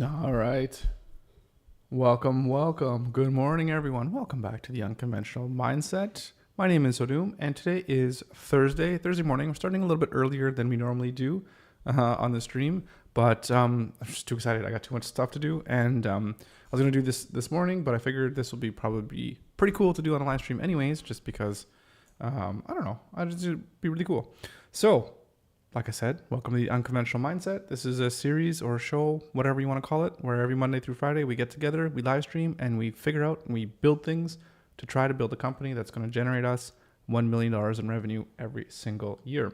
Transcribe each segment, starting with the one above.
All right. Welcome. Good morning, everyone. Welcome back to the Unconventional Mindset. My name is Odum, and today is Thursday morning. We're starting a little bit earlier than we normally do on the stream, but I'm just too excited. I got too much stuff to do, and I was going to do this morning, but I figured this will be probably pretty cool to do on a live stream anyways, just because, I don't know, I just it'd be really cool. So, like I said, welcome to the Unconventional Mindset. This is a series or a show, whatever you want to call it, where every Monday through Friday we get together, we live stream, and we figure out and we build things to try to build a company that's going to generate us $1 million in revenue every single year.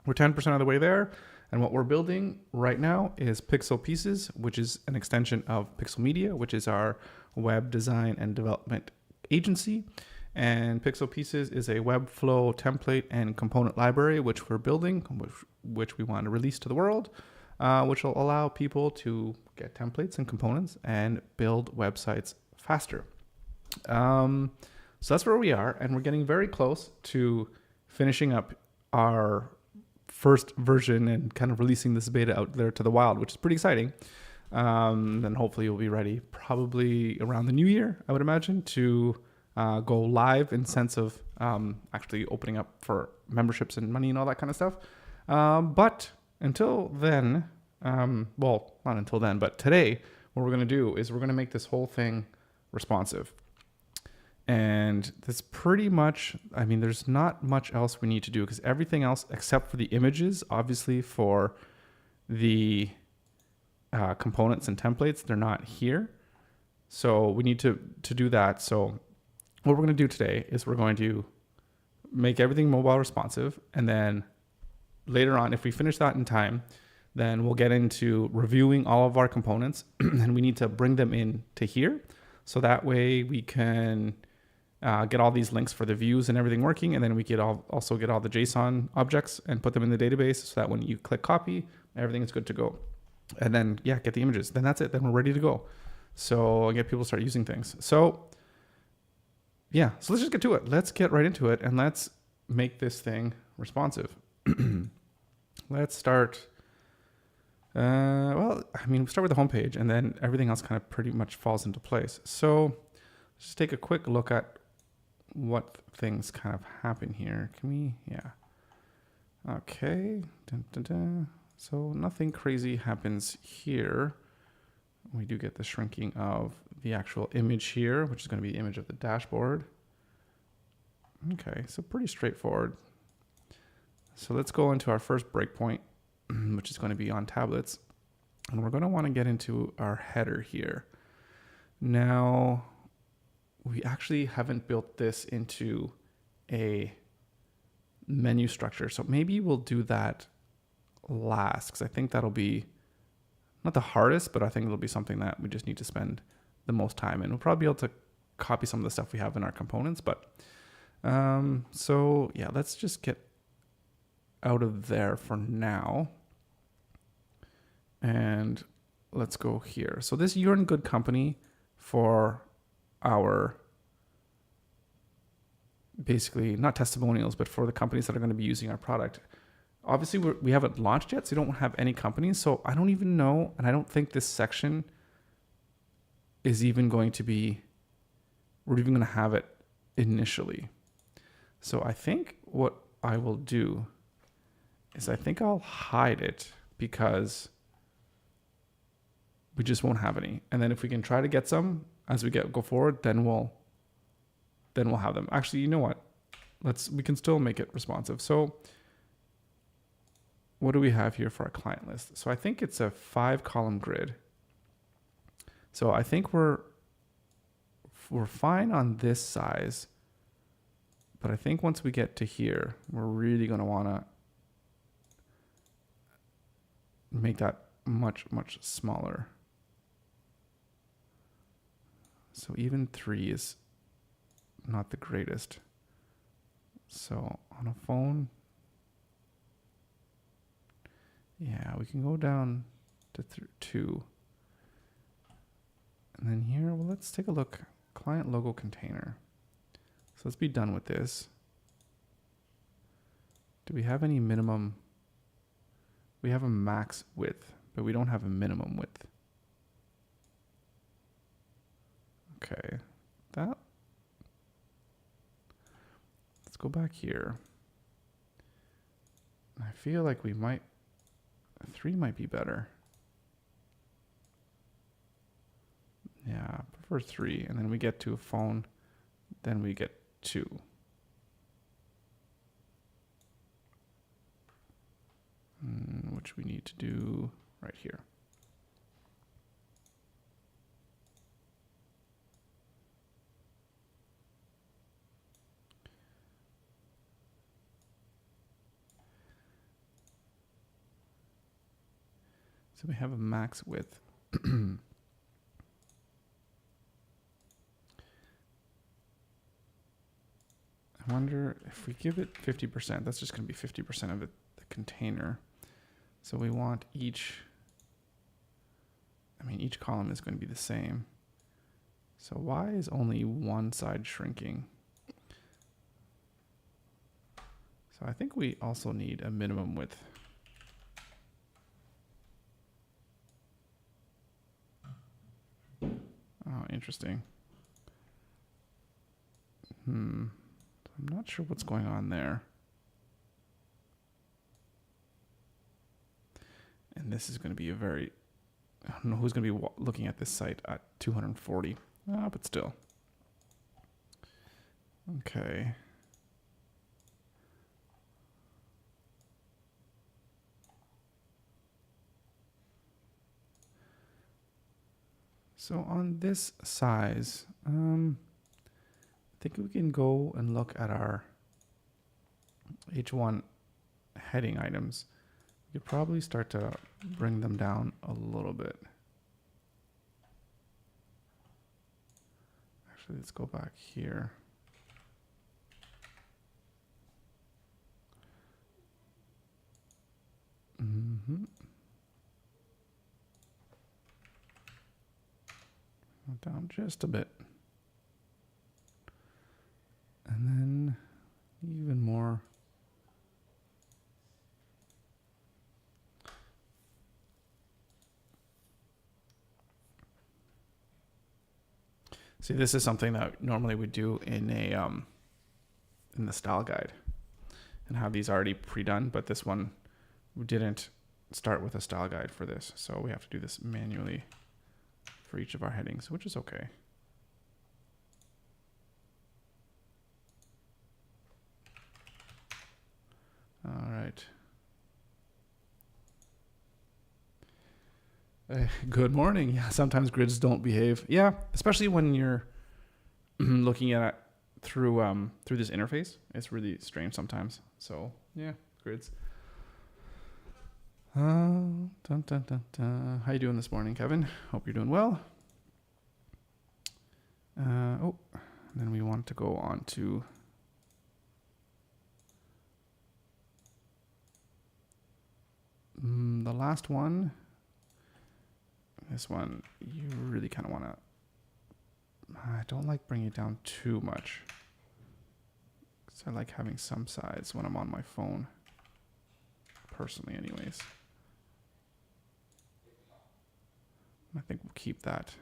We're 10% of the way there, and what we're building right now is Pixel Pieces, which is an extension of Pixel Media, which is our web design and development agency. And Pixel Pieces is a Webflow template and component library, which we're building, which we want to release to the world, which will allow people to get templates and components and build websites faster. So that's where we are, and we're getting very close to finishing up our first version and kind of releasing this beta out there to the wild, which is pretty exciting. Then hopefully you'll be ready probably around the new year, I would imagine, to go live in sense of actually opening up for memberships and money and all that kind of stuff. But until then, well, not until then, but today, what we're going to do is we're going to make this whole thing responsive. And that's pretty much, I mean, there's not much else we need to do because everything else except for the images, obviously for the components and templates, they're not here. So we need to do that. So what we're going to do today is we're going to make everything mobile responsive. And then later on, if we finish that in time, then we'll get into reviewing all of our components and we need to bring them in to here. So that way we can get all these links for the views and everything working. And then we could also get all the JSON objects and put them in the database so that when you click copy, everything is good to go. And then, yeah, get the images. Then that's it. Then we're ready to go. So I'll get people to start using things. So yeah, so let's just get to it. Let's get right into it and let's make this thing responsive. Let's start. Well, I mean, start with the homepage and then everything else kind of pretty much falls into place. So let's just take a quick look at what things kind of happen here. Can we? Yeah. Okay. Dun, dun, dun. So nothing crazy happens here. We do get the shrinking of the actual image here, which is going to be the image of the dashboard. Okay, so pretty straightforward. So let's go into our first breakpoint, which is going to be on tablets. And we're going to want to get into our header here. Now, we actually haven't built this into a menu structure. So maybe we'll do that last, because I think that'll be not the hardest, but I think it'll be something that we just need to spend the most time in. We'll probably be able to copy some of the stuff we have in our components, but so yeah, let's just get out of there for now. And let's go here. So this you're in good company for our basically not testimonials, but for the companies that are going to be using our product. Obviously, we haven't launched yet, so we don't have any companies. So I don't even know, and I don't think this section is even going to be, we're even going to have it initially. So I think what I will do is I think I'll hide it because we just won't have any. And then if we can try to get some as we go forward, then we'll have them. Actually, you know what? We can still make it responsive. So what do we have here for our client list? So I think it's a 5-column grid. So I think we're fine on this size, but I think once we get to here, we're really going to want to make that much, much smaller. So even 3 is not the greatest. So on a phone, yeah, we can go down to 2. And then here, well, let's take a look. Client logo container. So let's be done with this. Do we have any minimum? We have a max width, but we don't have a minimum width. Okay, that. Let's go back here. I feel like we might, 3 might be better. Yeah, I prefer 3. And then we get to a phone, then we get 2. Which we need to do right here. So we have a max width. I wonder if we give it 50%, that's just going to be 50% of the container. So we want each column is going to be the same. So why is only one side shrinking? So I think we also need a minimum width. Oh, interesting. I'm not sure what's going on there. And this is going to be a very, I don't know who's going to be looking at this site at 240. But still. Okay. So on this size, I think we can go and look at our H1 heading items. We could probably start to bring them down a little bit. Actually, let's go back here. Down just a bit. And then even more. See, this is something that normally we do in a in the style guide and have these already pre-done, but this one we didn't start with a style guide for this, so we have to do this manually for each of our headings, which is okay. All right. Good morning. Yeah, sometimes grids don't behave. Yeah, especially when you're looking at it through this interface. It's really strange sometimes. So yeah, grids. Dun, dun, dun, dun. How you doing this morning, Kevin? Hope you're doing well. Then we want to go on to the last one. This one, you really kind of want to, I don't like bringing it down too much. Because I like having some size when I'm on my phone. Personally, anyways. I think we'll keep that.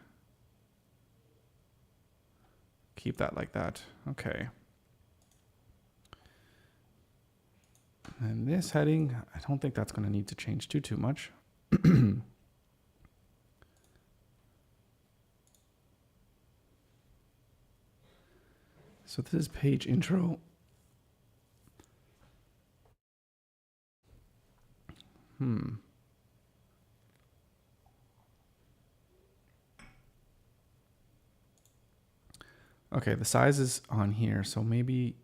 Keep that like that. Okay. And this heading, I don't think that's going to need to change too much. So this is page intro. Okay, the size is on here, so maybe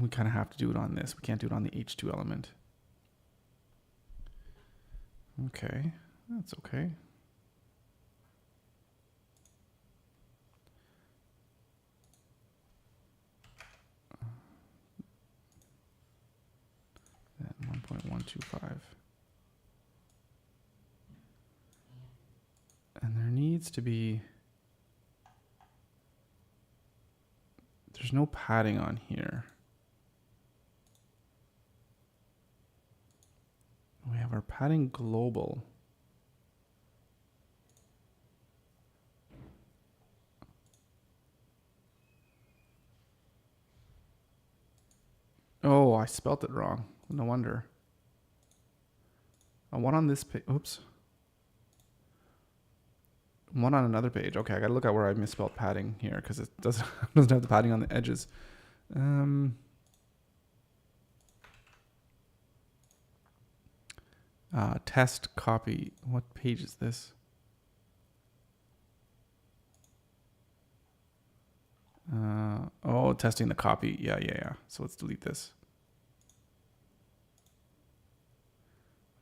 we kind of have to do it on this. We can't do it on the H2 element. Okay, that's okay. Then 1.125. And there needs to be, there's no padding on here. We have our padding global. Oh, I spelt it wrong. No wonder. One on this page. Oops. One on another page. Okay, I gotta look at where I misspelled padding here because it doesn't doesn't have the padding on the edges. Test copy. What page is this? Oh, testing the copy. Yeah. So let's delete this.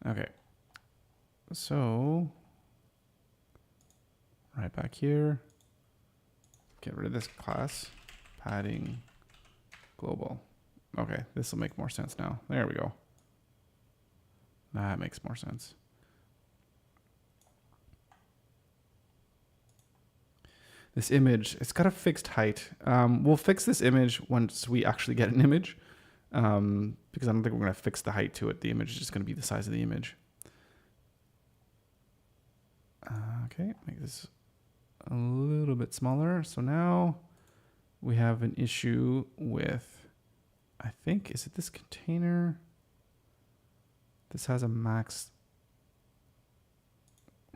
Okay. So right back here. Get rid of this class. Padding global. Okay, this will make more sense now. There we go. That makes more sense. This image, it's got a fixed height. We'll fix this image once we actually get an image, because I don't think we're going to fix the height to it. The image is just going to be the size of the image. Okay, make this a little bit smaller. So now we have an issue with, I think, is it this container? This has a max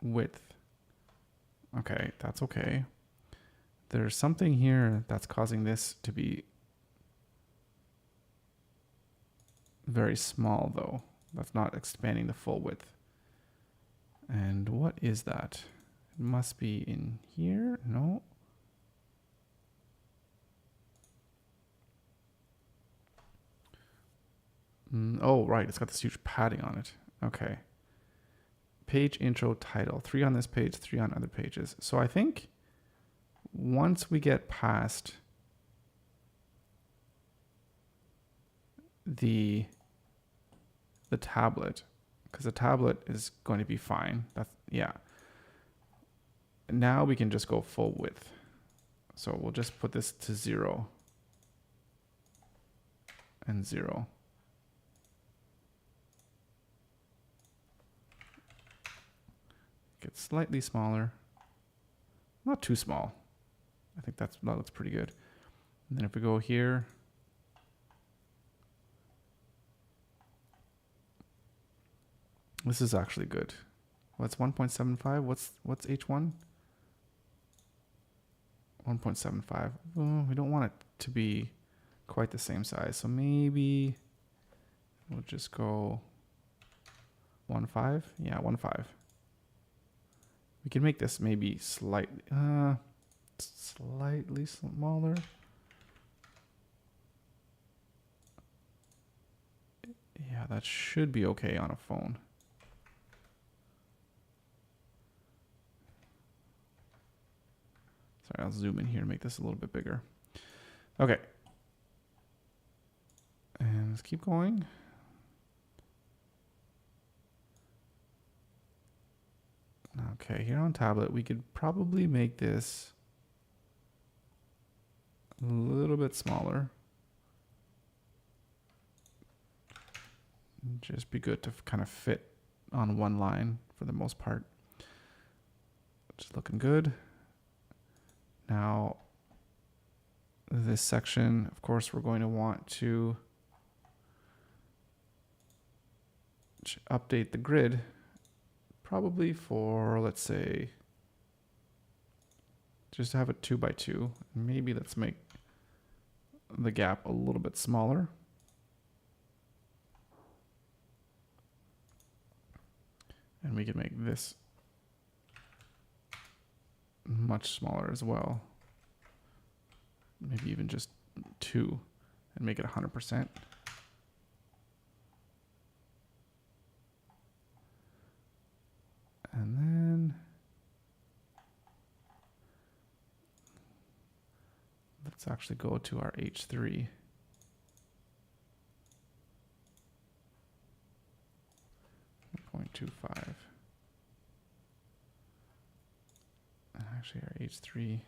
width. Okay, that's okay. There's something here that's causing this to be very small, though. That's not expanding the full width. And what is that? It must be in here? No. Oh, right. It's got this huge padding on it. Okay. Page intro title. 3 on this page, 3 on other pages. So I think once we get past the tablet, because the tablet is going to be fine. That's, yeah. Now we can just go full width. So we'll just put this to 0 and 0. Get slightly smaller. Not too small. I think that looks pretty good. And then if we go here, this is actually good. What's 1.75? What's H1? 1.75. Well, we don't want it to be quite the same size. So maybe we'll just go 1.5. Yeah, 1.5. We can make this maybe slightly smaller. Yeah, that should be okay on a phone. Sorry, I'll zoom in here and make this a little bit bigger. Okay. And let's keep going. Okay, here on tablet, we could probably make this a little bit smaller. Just be good to kind of fit on one line for the most part. Just looking good. Now, this section, of course, we're going to want to update the grid, probably for, let's say, just have it 2 by 2. Maybe let's make the gap a little bit smaller. And we can make this much smaller as well. Maybe even just 2 and make it 100%. And then let's actually go to our H3. .25. Actually, our H3.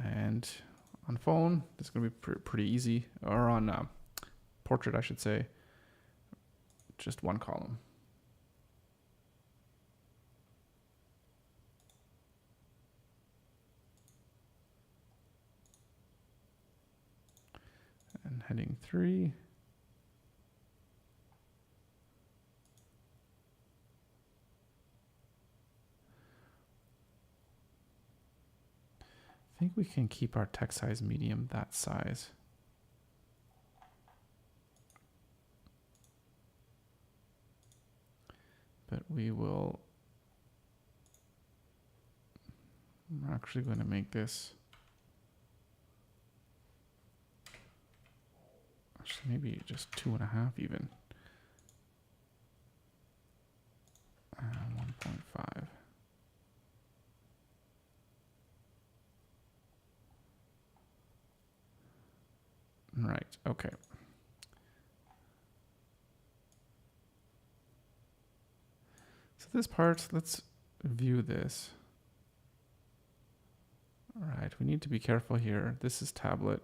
And on phone, this is going to be pretty easy. Or on portrait, I should say. Just one column. heading 3. I think we can keep our text size medium that size. But we will, I'm actually going to make this, actually maybe just 2.5 even. 1.5. Right, okay. So this part, let's view this. All right, we need to be careful here. This is tablet.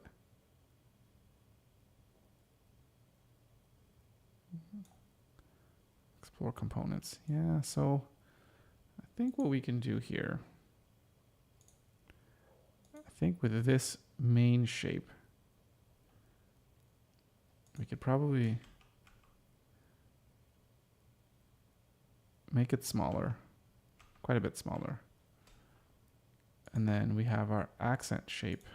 Explore components. Yeah, so I think what we can do here, I think with this main shape, we could probably make it smaller, quite a bit smaller. And then we have our accent shape.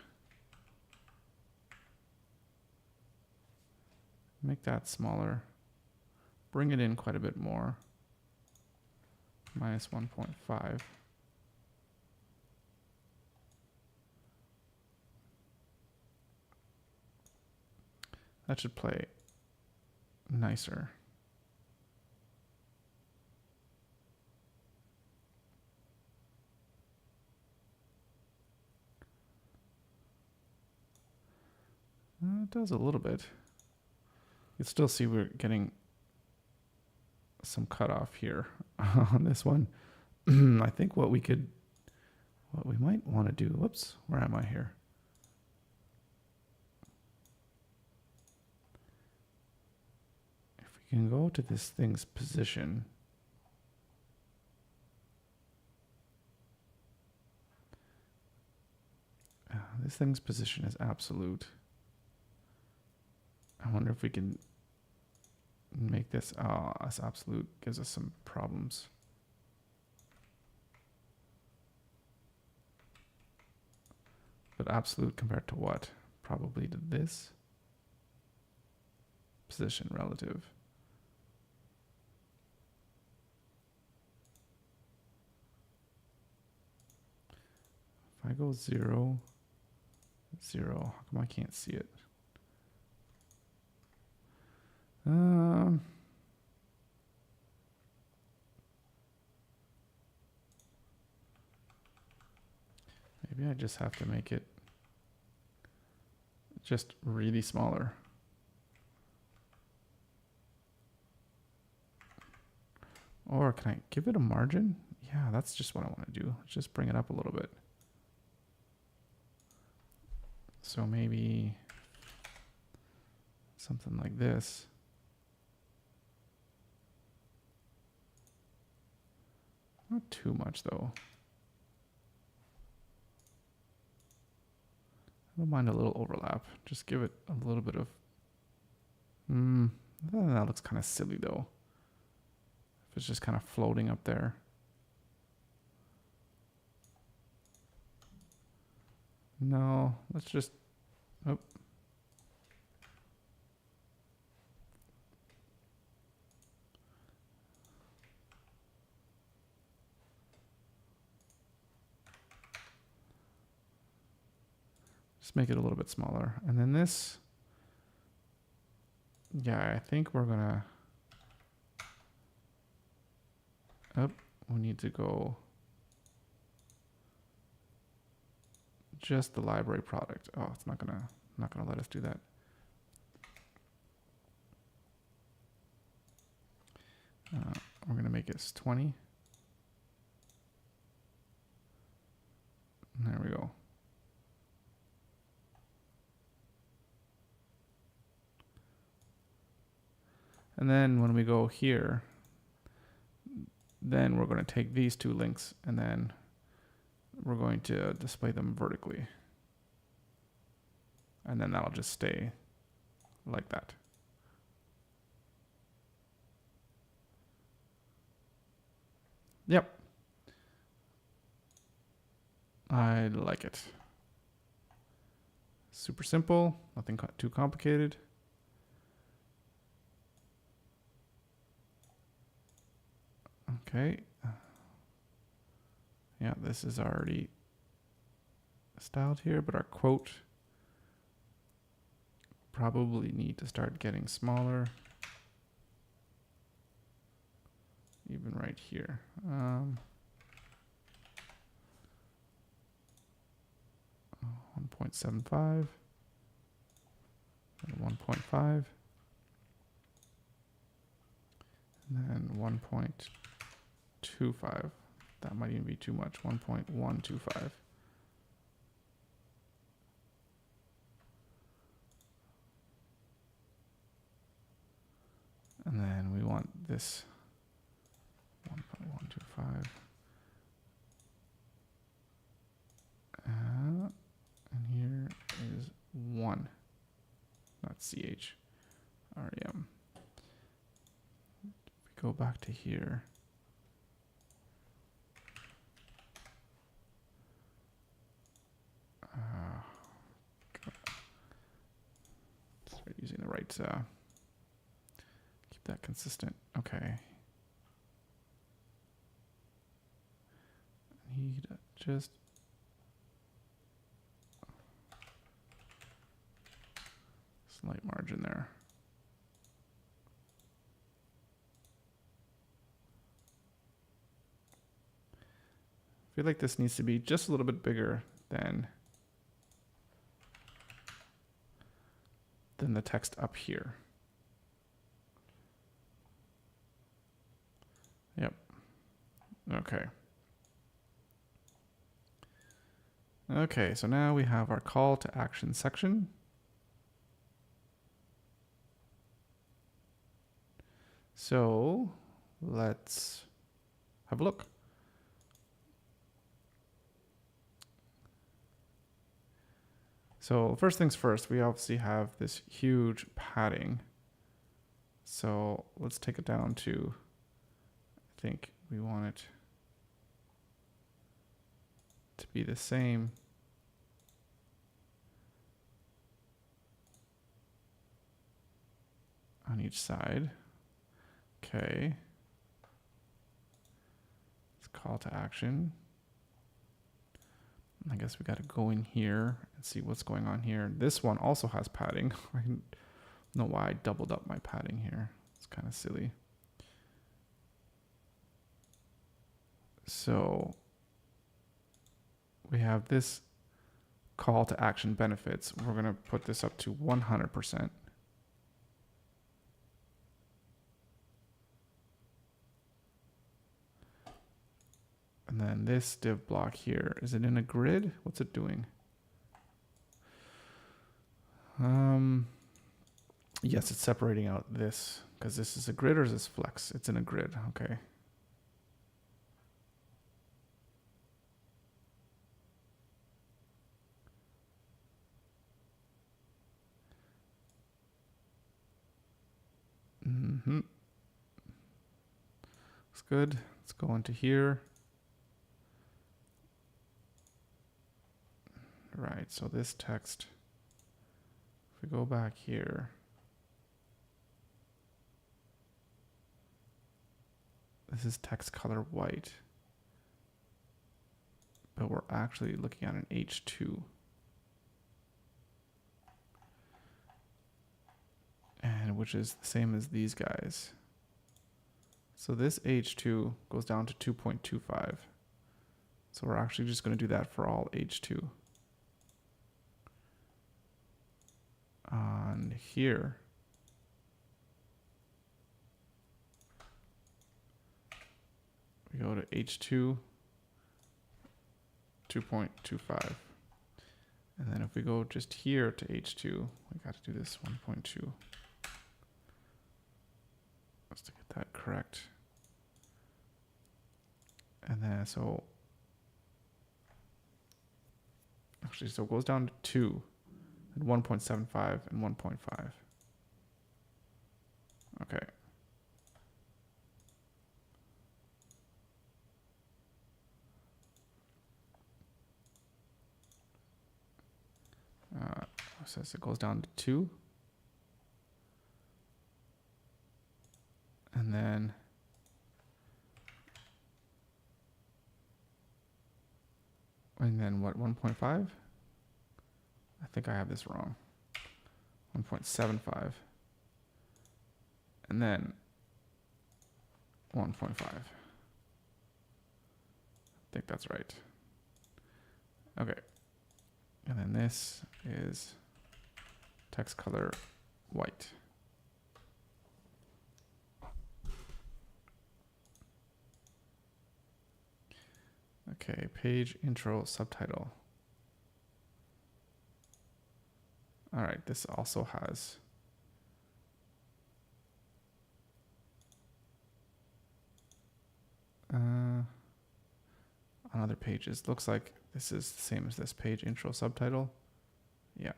Make that smaller. Bring it in quite a bit more. Minus 1.5. That should play nicer. It does a little bit. You can still see we're getting some cutoff here on this one. I think what we might want to do, whoops, where am I here? If we can go to this thing's position, this thing's position is absolute. I wonder if we can make this as absolute. Gives us some problems. But absolute compared to what? Probably to this. Position relative. If I go 0, 0, how come I can't see it? Maybe I just have to make it just really smaller. Or can I give it a margin? Yeah, that's just what I want to do. Let's just bring it up a little bit. So maybe something like this. Not too much though. I don't mind a little overlap. Just give it a little bit of... that looks kind of silly though. If it's just kind of floating up there. No, let's just... Oh. Just make it a little bit smaller. And then this, yeah, I think we're gonna, we need to go just the library product. Oh, it's not gonna let us do that. We're gonna make it 20. There we go. And then when we go here, then we're going to take these two links and then we're going to display them vertically. And then that'll just stay like that. Yep. I like it. Super simple, nothing too complicated. Okay. Yeah, this is already styled here, but our quote probably need to start getting smaller. Even right here. 1.75 and 1.5 and then 1.25. That might even be too much. 1.125. And then we want this 1.125. And here is 1, not CH, REM. If we go back to here, start using the right, keep that consistent. Okay. Need just slight margin there. I feel like this needs to be just a little bit bigger than the text up here. Yep. Okay. Okay, so now we have our call to action section. So let's have a look. So first things first, we obviously have this huge padding. So let's take it down to, I think we want it to be the same. On each side. Okay. Let's call to action. I guess we got to go in here and see what's going on here. This one also has padding. I don't know why I doubled up my padding here. It's kind of silly. So we have this call to action benefits. We're going to put this up to 100%. And then this div block here, is it in a grid? What's it doing? Yes, it's separating out this because this is a grid or is this flex? It's in a grid. Okay. Looks good. Let's go into here. Right, so this text, if we go back here, this is text color white, but we're actually looking at an H2. And which is the same as these guys. So this H2 goes down to 2.25. So we're actually just going to do that for all H2. On here, we go to H2, 2.25. And then if we go just here to H2, we got to do this 1.2. Just to get that correct. And then so actually, so it goes down to 2 and 1.75 and 1.5. Okay. Says it goes down to 2. And then what, 1.5? I think I have this wrong. 1.75. And then 1.5. I think that's right. Okay. And then this is text color white. Okay, page intro subtitle. All right, this also has on other pages. Looks like this is the same as this page intro subtitle. Yeah,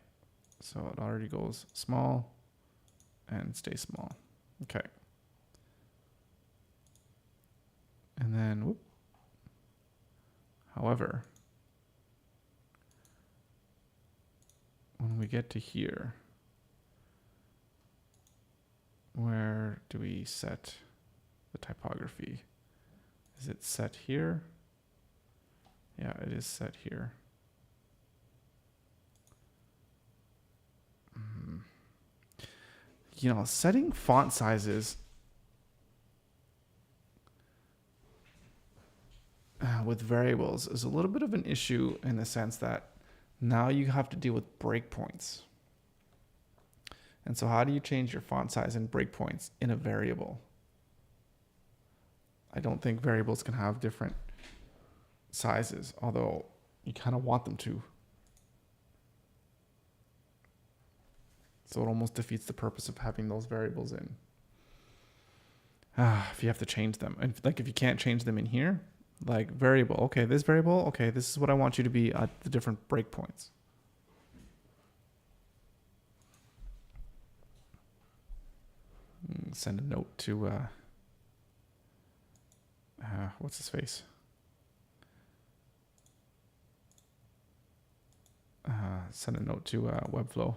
so it already goes small and stays small. Okay. And then, whoop. However, when we get to here, where do we set the typography? Is it set here? Yeah, it is set here. You know, setting font sizes with variables is a little bit of an issue in the sense that now you have to deal with breakpoints. And so how do you change your font size and breakpoints in a variable? I don't think variables can have different sizes, although you kind of want them to. So it almost defeats the purpose of having those variables in. If you have to change them. And like if you can't change them in here, like variable, okay, this variable, okay, this is what I want you to be at the different breakpoints. Send a note to, what's his face? Send a note to Webflow.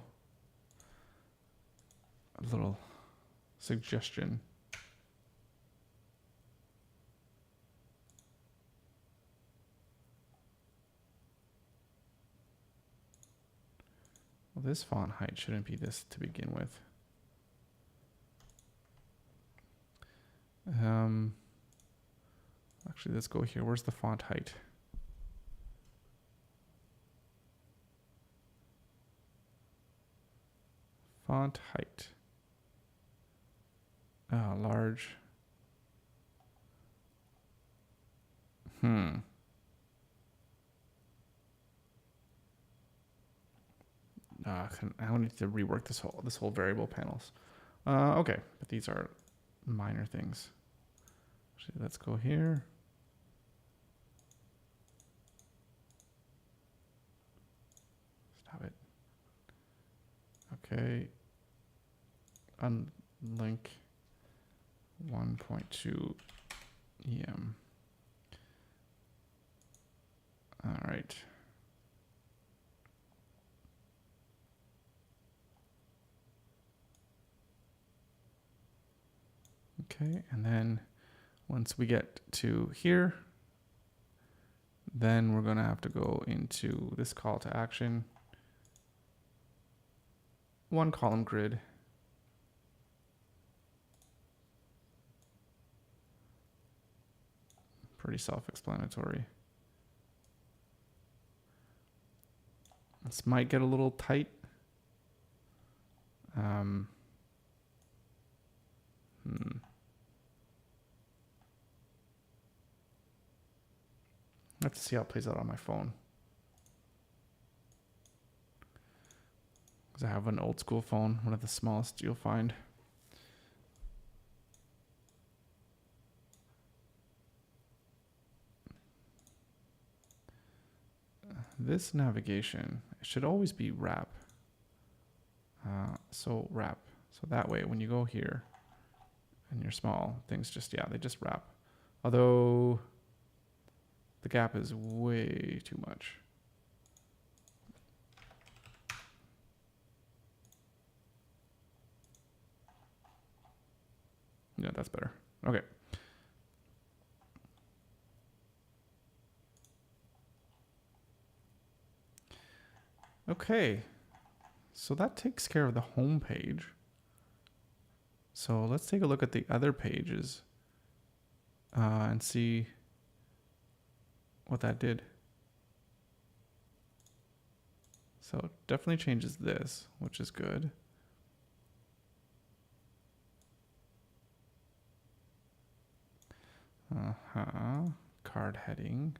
A little suggestion. Well, this font height shouldn't be this to begin with. Actually, let's go here. Where's the font height? Font height. Large. I don't need to rework this whole variable panels. Okay, but these are minor things. Actually, let's go here. Stop it. Okay. Unlink 1.2 EM. All right. Okay, and then once we get to here, then we're going to have to go into this call to action. One column grid. Pretty self-explanatory. This might get a little tight. I have to see how it plays out on my phone. Because I have an old school phone, one of the smallest you'll find. This navigation should always be wrap. So wrap. So that way when you go here, and your small things just, yeah, they just wrap. Although the gap is way too much. Yeah, that's better. Okay. Okay. So that takes care of the home page. So let's take a look at the other pages and see what that did. So it definitely changes this, which is good. Card heading.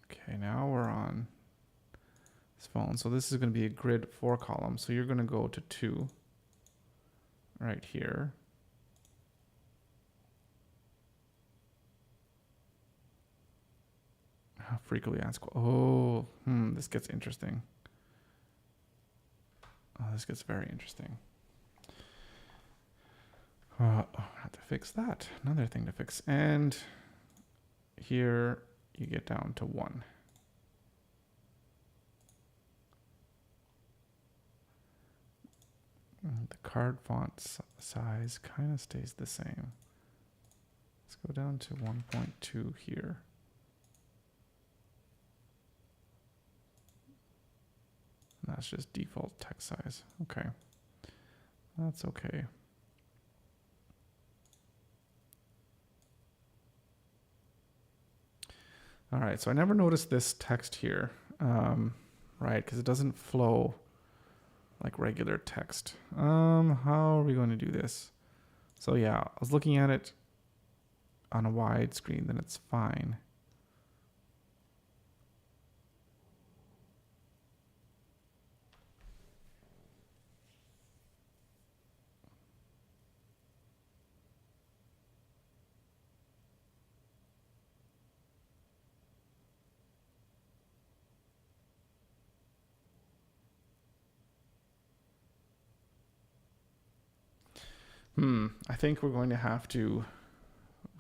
Okay, now we're on this phone. So this is going to be a grid 4 column. So you're going to go to 2 right here. Frequently asked. Oh, this gets interesting. Oh, this gets very interesting. I have to fix that. Another thing to fix. And here you get down to 1. The card font size kind of stays the same. Let's go down to 1.2 here. And that's just default text size. Okay. That's okay. All right, so I never noticed this text here, right? Because it doesn't flow like regular text. How are we going to do this? So yeah, I was looking at it on a wide screen, then it's fine. I think we're going to have to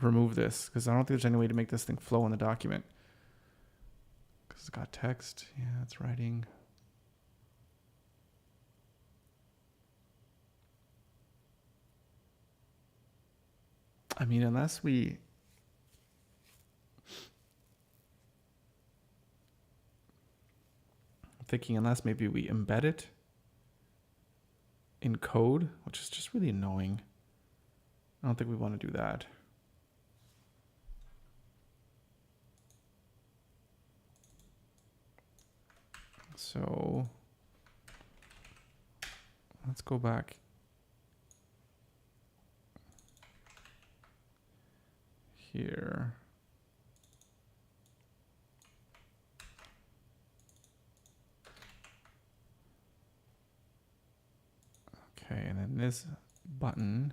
remove this because I don't think there's any way to make this thing flow in the document. Because it's got text. Yeah, it's writing. I mean, unless we... I'm thinking unless maybe we embed it in code, which is just really annoying. I don't think we want to do that. So let's go back here. Okay, and then this button.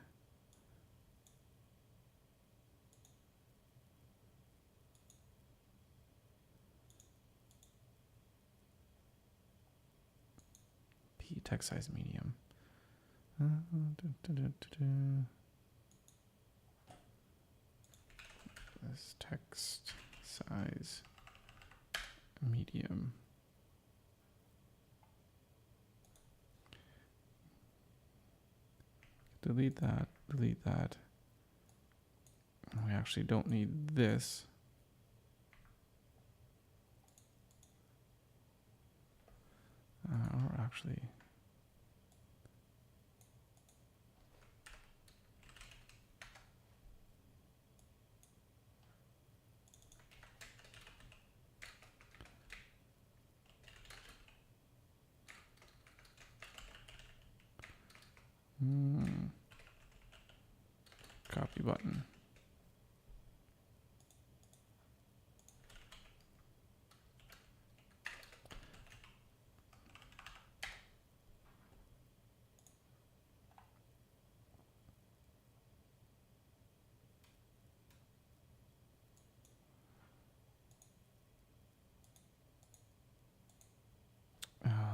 P text size medium. This text size medium. Delete that, delete that. We actually don't need this. Or actually... Copy button.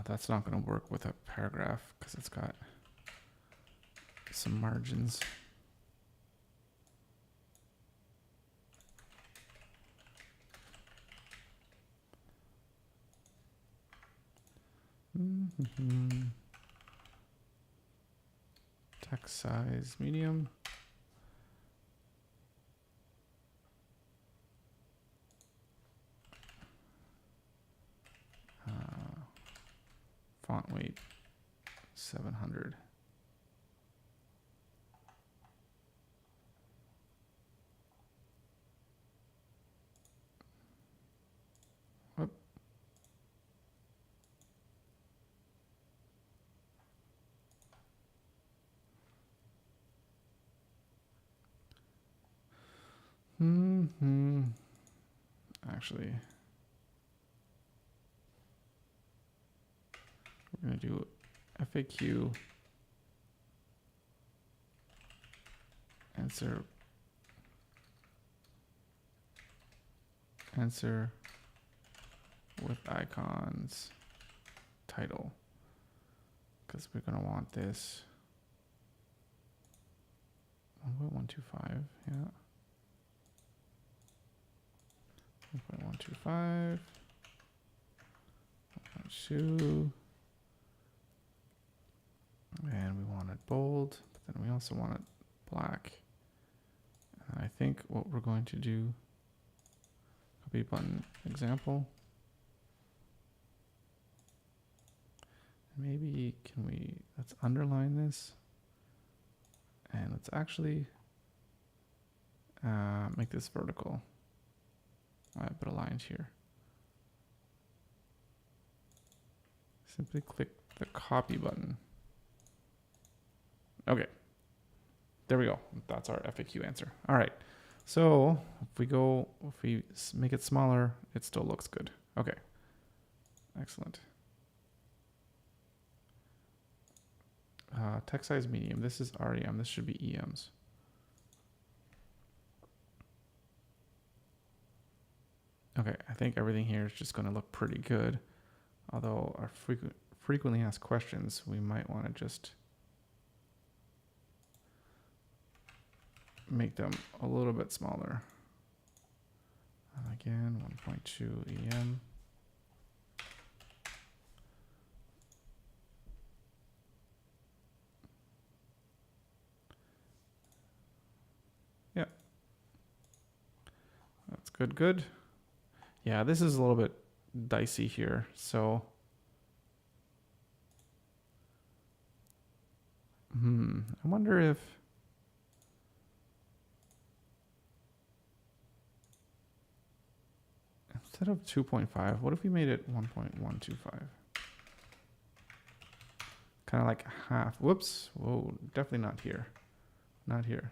That's not going to work with a paragraph because it's got some margins. Text size medium. Font weight 700. Whoop. Actually, we're going to do FAQ answer with icons title, because we're going to want this 1.125, yeah. 1.125, 1.2, and we want it bold, but then we also want it black. And I think what we're going to do, copy button example. Maybe let's underline this, and let's actually make this vertical. I put a line here. Simply click the copy button. Okay, there we go. That's our FAQ answer. All right, so if we make it smaller, it still looks good. Okay, excellent. Text size medium. This is REM. This should be EMs. Okay, I think everything here is just going to look pretty good. Although our frequently asked questions, we might want to just make them a little bit smaller. Again, 1.2 EM. Yeah. That's good, good. Yeah, this is a little bit dicey here, so I wonder if instead of 2.5, what if we made it 1.125? Kind of like half. Whoops. Whoa, definitely not here. Not here.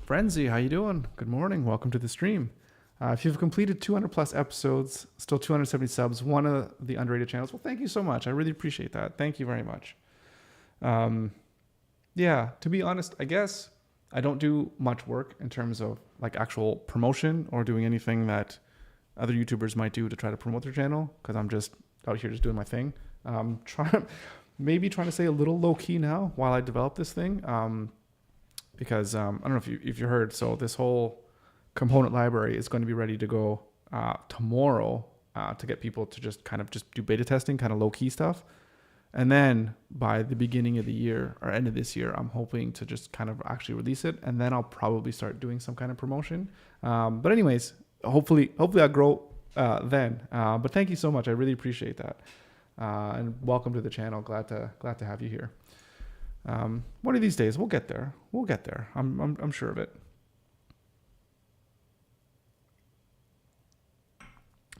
Frenzy, how you doing? Good morning. Welcome to the stream. If you've completed 200 plus episodes, still 270 subs, one of the underrated channels, well, thank you so much. I really appreciate that. Thank you very much. Yeah, to be honest, I guess I don't do much work in terms of like actual promotion or doing anything that other YouTubers might do to try to promote their channel, because I'm just out here just doing my thing. Trying to stay a little low key now while I develop this thing. Because I don't know if you heard, so this whole component library is going to be ready to go tomorrow to get people to just do beta testing, kind of low key stuff. And then by the beginning of the year or end of this year, I'm hoping to just kind of actually release it. And then I'll probably start doing some kind of promotion. But anyways, hopefully I'll grow then. But thank you so much. I really appreciate that. And welcome to the channel. Glad to have you here. One of these days we'll get there. We'll get there. I'm sure of it.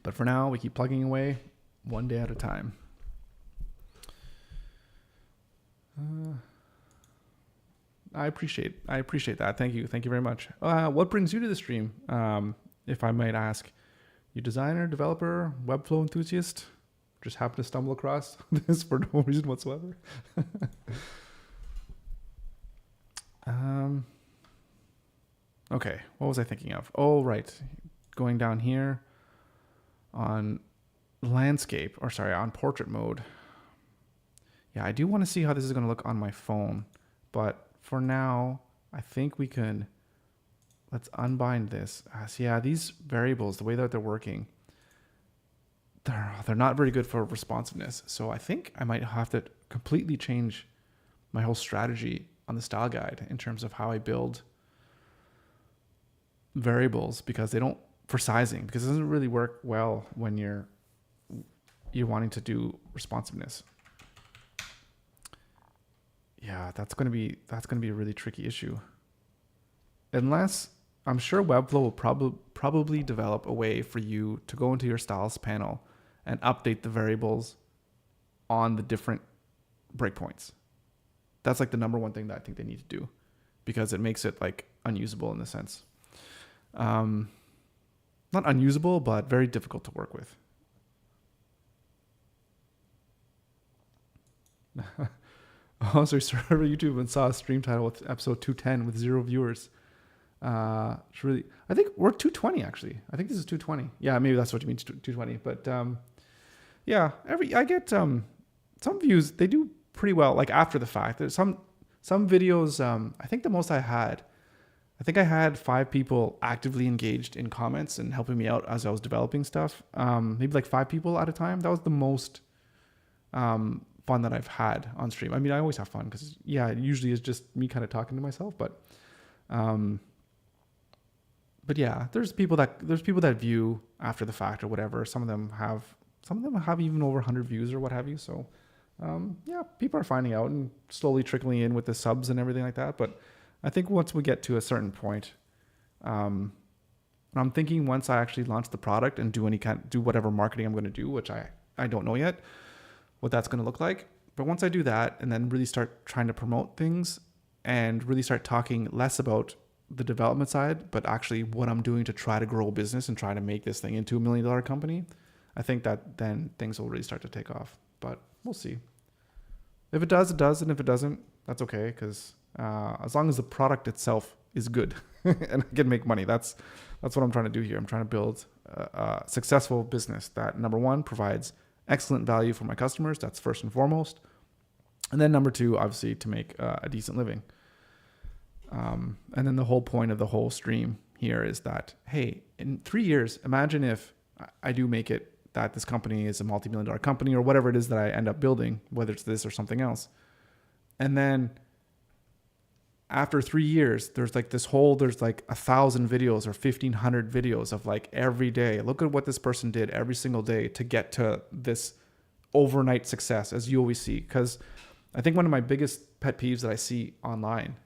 But for now, we keep plugging away one day at a time. I appreciate that. Thank you very much. What brings you to the stream? If I might ask, you designer, developer, Webflow enthusiast? Just happen to stumble across this for no reason whatsoever. Okay, what was I thinking of? Oh, right. Going down here on landscape, or sorry, on portrait mode. Yeah, I do want to see how this is going to look on my phone, but for now, I think we can, let's unbind this. So yeah, these variables, the way that they're working, they're not very good for responsiveness. So I think I might have to completely change my whole strategy on the style guide in terms of how I build variables, because they don't, for sizing, because it doesn't really work well when you're wanting to do responsiveness. Yeah, that's going to be a really tricky issue. Unless, I'm sure Webflow will probably develop a way for you to go into your styles panel and update the variables on the different breakpoints. That's like the number one thing that I think they need to do, because it makes it like unusable in the sense. Not unusable, but very difficult to work with. Also, I started YouTube and saw a stream title with episode 210 with 0 viewers. It's really, I think we're 220 actually. I think this is 220. Yeah, maybe that's what you mean, 220. But yeah, I get some views. They do pretty well, like after the fact. There's some videos. I think the most I had 5 people actively engaged in comments and helping me out as I was developing stuff. Maybe like 5 people at a time. That was the most fun that I've had on stream. I mean, I always have fun because yeah, it usually is just me kind of talking to myself, but yeah, there's people that view after the fact or whatever. Some of them have even over 100 views or what have you. So yeah, people are finding out and slowly trickling in with the subs and everything like that. But I think once we get to a certain point, and I'm thinking once I actually launch the product and do whatever marketing I'm going to do, which I don't know yet what that's going to look like. But once I do that and then really start trying to promote things and really start talking less about the development side, but actually what I'm doing to try to grow a business and try to make this thing into $1 million company, I think that then things will really start to take off. But we'll see. If it does, it does. And if it doesn't, that's okay. Because as long as the product itself is good and I can make money, that's what I'm trying to do here. I'm trying to build a successful business that, number one, provides excellent value for my customers. That's first and foremost. And then number two, obviously, to make a decent living. And then the whole point of the whole stream here is that, hey, in 3 years, imagine if I do make it that this company is a multi-million-dollar company or whatever it is that I end up building, whether it's this or something else. And then after 3 years, there's like 1,000 videos or 1,500 videos of like every day. Look at what this person did every single day to get to this overnight success, as you always see. Because I think one of my biggest pet peeves that I see online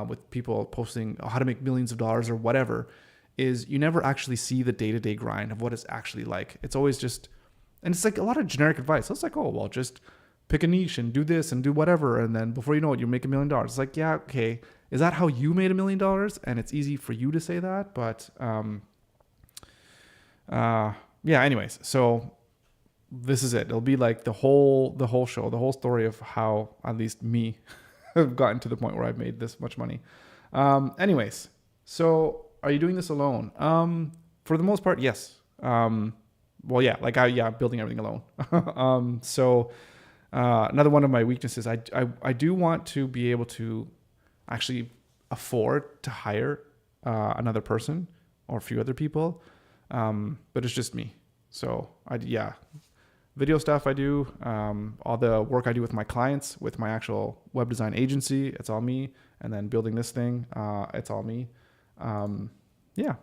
with people posting how to make millions of dollars or whatever is you never actually see the day-to-day grind of what it's actually like. It's always just, and it's like a lot of generic advice. So it's like, oh, well, just pick a niche and do this and do whatever. And then before you know it, you make $1 million. It's like, yeah, okay. Is that how you made $1 million? And it's easy for you to say that. But yeah, anyways, so this is it. It'll be like the whole show, the whole story of how at least me have gotten to the point where I've made this much money. Anyways, so are you doing this alone? For the most part, yes. Well, yeah, building everything alone. So another one of my weaknesses, I do want to be able to actually afford to hire another person or a few other people, but it's just me. So video stuff I do, all the work I do with my clients, with my actual web design agency, it's all me. And then building this thing, it's all me. Yeah.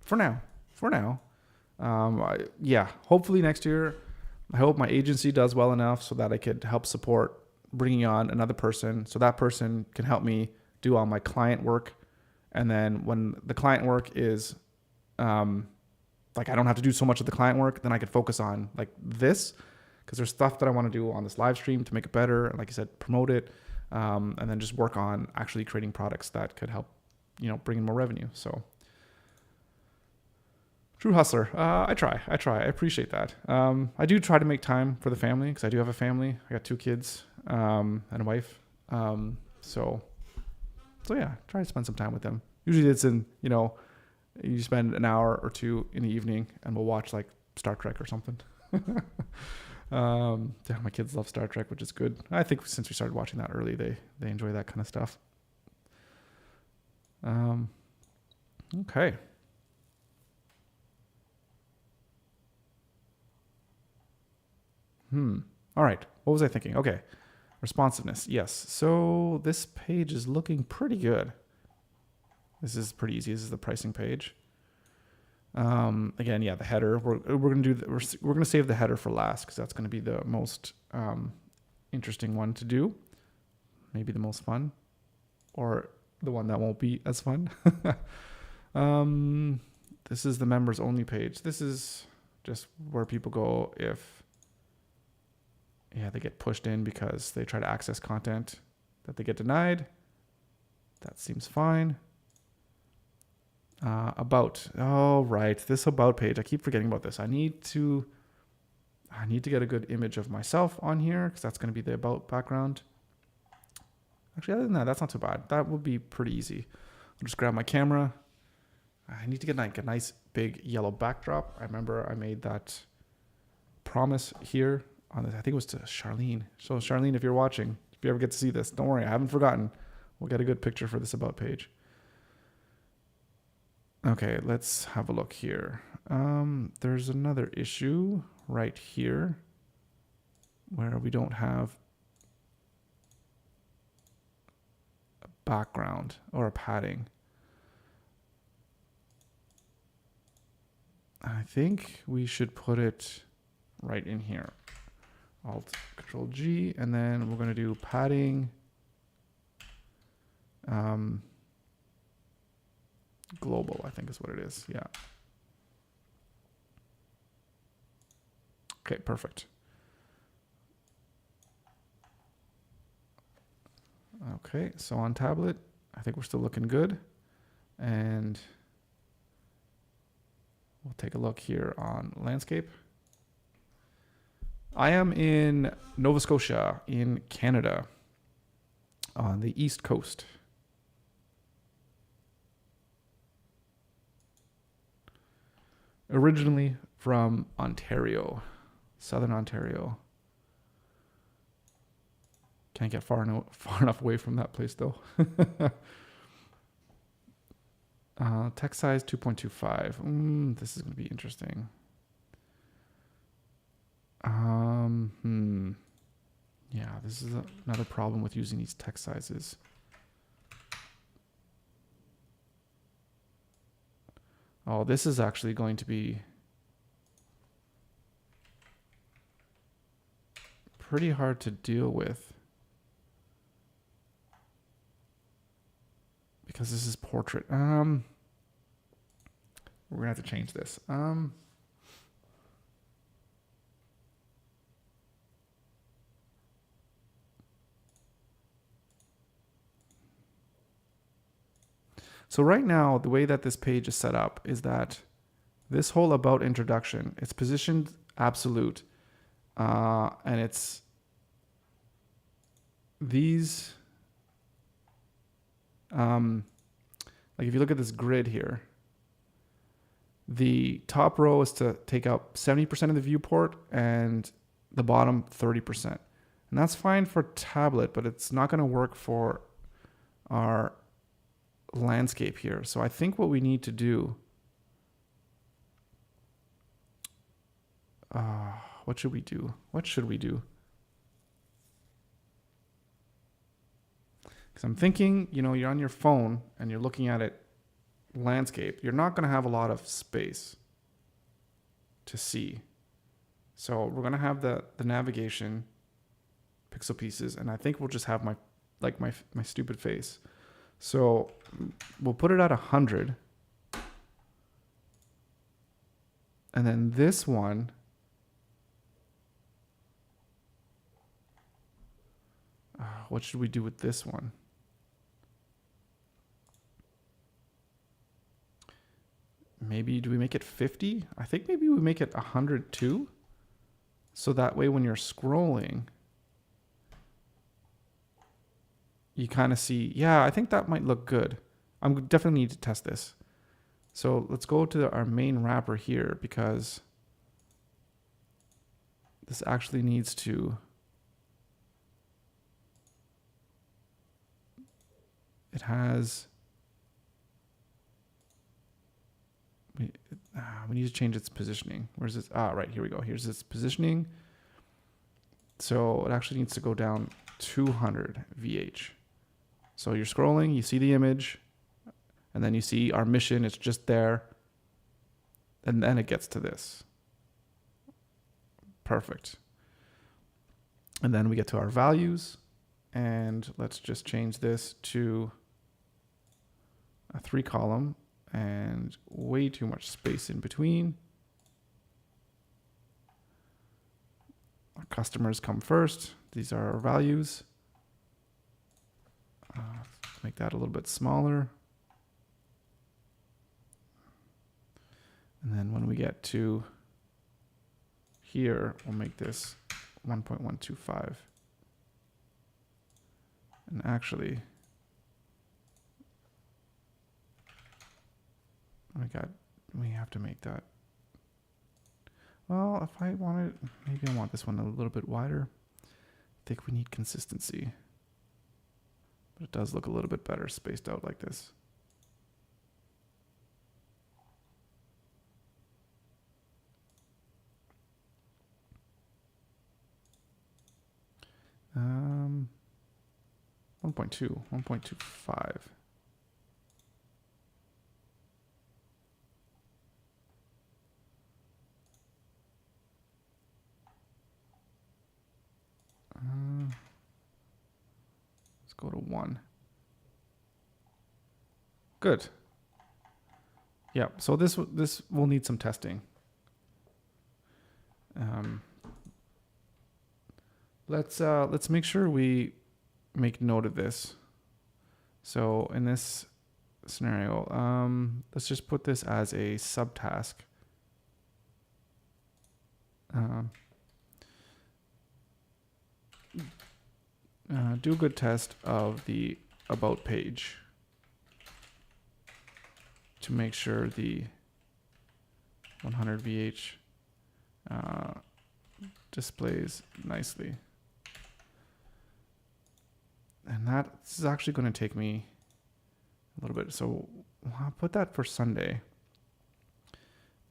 For now. Hopefully next year, I hope my agency does well enough so that I could help support bringing on another person. So that person can help me do all my client work. And then when the client work is, like I don't have to do so much of the client work, then I could focus on like this, because there's stuff that I want to do on this live stream to make it better. And like I said, promote it, and then just work on actually creating products that could help, bring in more revenue. So true hustler. I try. I appreciate that. I do try to make time for the family, because I do have a family. I got 2 kids, and a wife. So yeah, try to spend some time with them. Usually it's in, you spend an hour or 2 in the evening and we'll watch like Star Trek or something. Yeah, my kids love Star Trek, which is good. I think since we started watching that early, they enjoy that kind of stuff. Okay. All right. What was I thinking? Okay. Responsiveness. Yes. So this page is looking pretty good. This is pretty easy. This is the pricing page. Again, yeah, the header. We're gonna save the header for last because that's gonna be the most interesting one to do. Maybe the most fun, or the one that won't be as fun. This is the members only page. This is just where people go if they get pushed in because they try to access content that they get denied. That seems fine. About. Oh, right. This about page. I keep forgetting about this. I need to get a good image of myself on here because that's going to be the about background. Actually, other than that, that's not too bad. That would be pretty easy. I'll just grab my camera. I need to get like a nice big yellow backdrop. I remember I made that promise here on this. I think it was to Charlene. So Charlene, if you're watching, if you ever get to see this, don't worry. I haven't forgotten. We'll get a good picture for this about page. Okay, let's have a look here. There's another issue right here where we don't have a background or a padding. I think we should put it right in here. Alt Control G, and then we're going to do padding. Global, I think is what it is. Yeah. Okay, perfect. Okay, so on tablet, I think we're still looking good. And we'll take a look here on landscape. I am in Nova Scotia in Canada on the East Coast. Originally from Ontario, Southern Ontario. Can't get far enough away from that place though. Text size 2.25. This is going to be interesting. Yeah, this is another problem with using these text sizes. Oh, this is actually going to be pretty hard to deal with because this is portrait. We're gonna have to change this. So right now, the way that this page is set up is that this whole about introduction, it's positioned absolute, and it's these, like if you look at this grid here, the top row is to take up 70% of the viewport and the bottom 30%. And that's fine for tablet, but it's not going to work for our landscape here. So I think what we need to do, what should we do? Because I'm thinking, you're on your phone and you're looking at it landscape. You're not going to have a lot of space to see. So we're going to have the navigation pixel pieces, and I think we'll just have my stupid face. So we'll put it at 100. And then this one, what should we do with this one? Maybe, do we make it 50? I think maybe we make it 100 too. So that way when you're scrolling, you kind of see, yeah, I think that might look good. I'm definitely need to test this. So let's go to our main wrapper here because this actually needs to, it has, we need to change its positioning. Where's this? Right, here we go. Here's its positioning. So it actually needs to go down 200 VH. So you're scrolling, you see the image, and then you see our mission, it's just there. And then it gets to this. Perfect. And then we get to our values, and let's just change this to a 3-column and way too much space in between. Our customers come first. These are our values. Make that a little bit smaller. And then when we get to here, we'll make this 1.125. And actually, we have to make that. Well, if I want it, maybe I want this one a little bit wider. I think we need consistency. But it does look a little bit better spaced out like this. Um, 1.25. Let's go to 1. Good. Yeah, so this will need some testing. Let's make sure we make note of this. So in this scenario, let's just put this as a subtask. Do a good test of the about page to make sure the 100 VH displays nicely. And this is actually going to take me a little bit. So I'll put that for Sunday.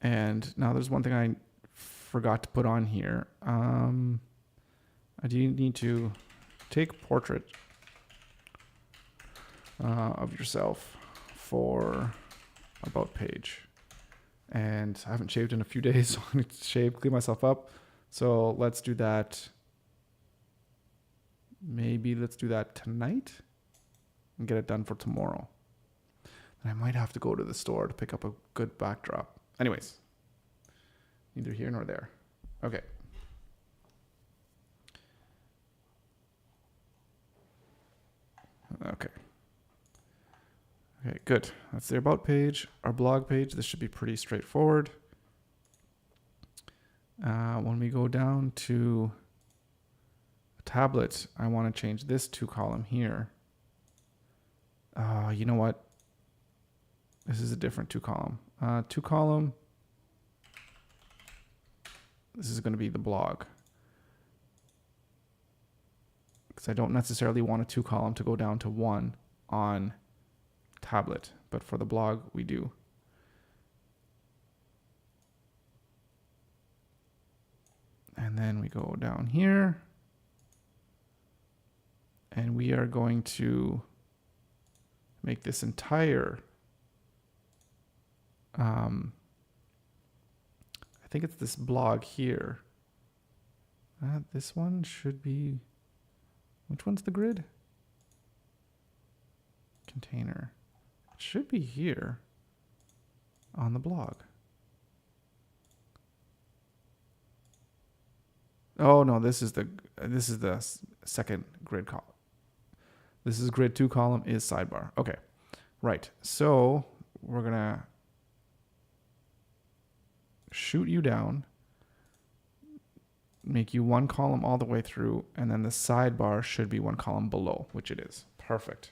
And now there's one thing I forgot to put on here. I do need to take portrait of yourself for about page. And I haven't shaved in a few days, so I need to shave, clean myself up. So let's do that. Maybe let's do that tonight and get it done for tomorrow. And I might have to go to the store to pick up a good backdrop. Anyways, neither here nor there. Okay. Okay, good. That's the about page. Our blog page, this should be pretty straightforward. When we go down to a tablet, I want to change this 2-column here. You know what? This is a different 2-column. 2-column, this is going to be the blog. Because I don't necessarily want a 2-column to go down to 1 on tablet, but for the blog we do. And then we go down here and we are going to make this entire I think it's this blog here. This one should be, which one's the grid? Container. It should be here on the blog. Oh no, this is the second grid column. This is grid 2 column is sidebar. Okay, right. So we're gonna shoot you down, make you 1 column all the way through, and then the sidebar should be 1 column below, which it is. Perfect.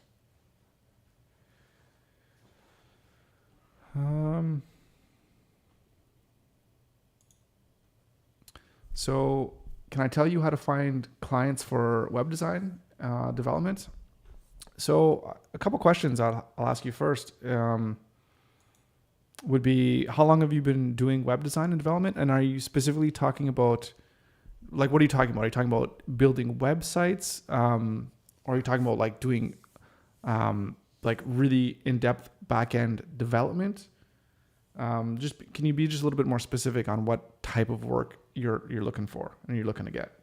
So can I tell you how to find clients for web design development? So a couple questions I'll ask you first would be, how long have you been doing web design and development? And are you specifically talking about, like, what are you talking about? Are you talking about building websites? Or are you talking about like doing like really in-depth back-end development? Can you be just a little bit more specific on what type of work you're looking for and you're looking to get?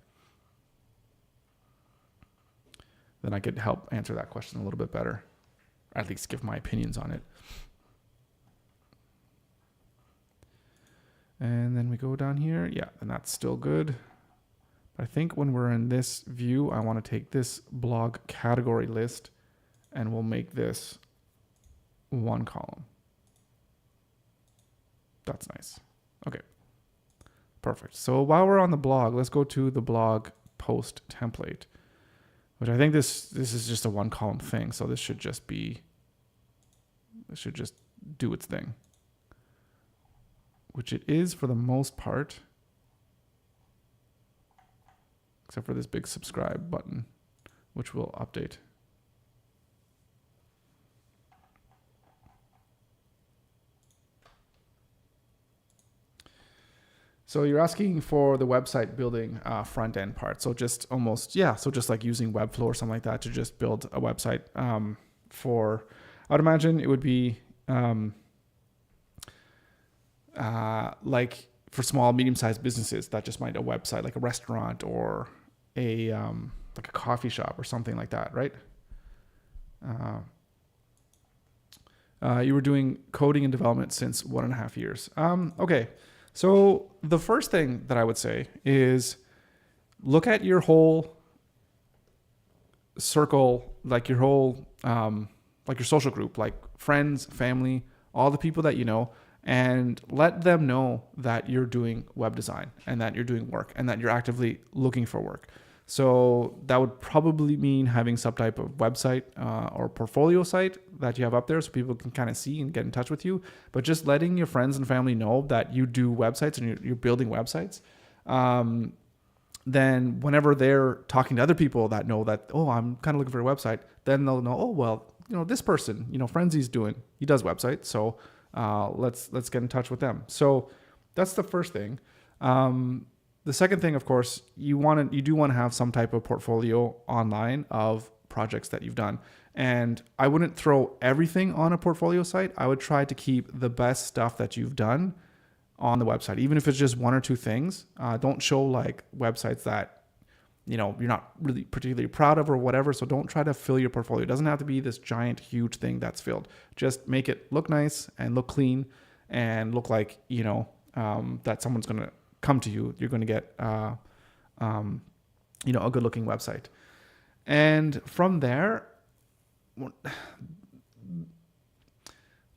Then I could help answer that question a little bit better, or at least give my opinions on it. And then we go down here. Yeah, and that's still good. But I think when we're in this view, I want to take this blog category list and we'll make this one column. That's nice. Okay, perfect. So while we're on the blog, let's go to the blog post template, which I think this is just a one column thing. So this should just do its thing, which it is for the most part, except for this big subscribe button, which we'll update. So you're asking for the website building front end part. So just so just like using Webflow or something like that to just build a website I would imagine it would be like for small, medium-sized businesses that just might a website, like a restaurant or a like a coffee shop or something like that, right? You were doing coding and development since 1.5 years. Okay. So the first thing that I would say is look at your whole circle, like your whole, like your social group, like friends, family, all the people that you know, and let them know that you're doing web design and that you're doing work and that you're actively looking for work. So that would probably mean having some type of website or portfolio site that you have up there so people can kind of see and get in touch with you. But just letting your friends and family know that you do websites and you're building websites. Then whenever they're talking to other people that know that, oh, I'm kind of looking for a website, then they'll know, oh, well, this person, Frenzy's he does websites. So let's get in touch with them. So that's the first thing. The second thing, of course, you do want to have some type of portfolio online of projects that you've done. And I wouldn't throw everything on a portfolio site. I would try to keep the best stuff that you've done on the website, even if it's just one or two things. Don't show like websites that you're not really particularly proud of or whatever. So don't try to fill your portfolio. It doesn't have to be this giant, huge thing that's filled. Just make it look nice and look clean and look like that someone's going to come to you. You're going to get a good looking website. And from there,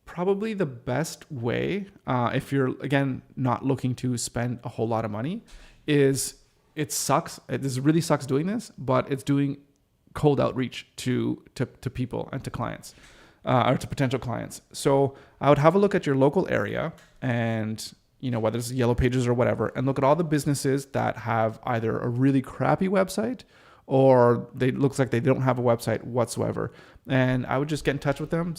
probably the best way, if you're again not looking to spend a whole lot of money, is it sucks. This really sucks doing this, but it's doing cold outreach to people and to clients or to potential clients. So I would have a look at your local area and whether it's Yellow Pages or whatever, and look at all the businesses that have either a really crappy website or looks like they don't have a website whatsoever. And I would just get in touch with them,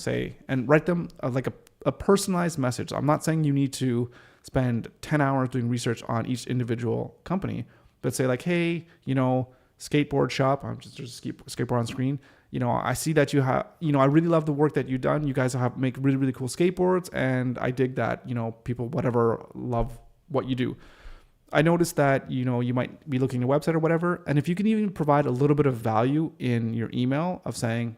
and write them like a personalized message. I'm not saying you need to spend 10 hours doing research on each individual company, but say like, hey, skateboard shop, I'm just skateboard on screen. I see that you have, I really love the work that you've done. You guys make really, really cool skateboards. And I dig that, people, whatever, love what you do. I noticed that, you might be looking at a website or whatever. And if you can even provide a little bit of value in your email of saying,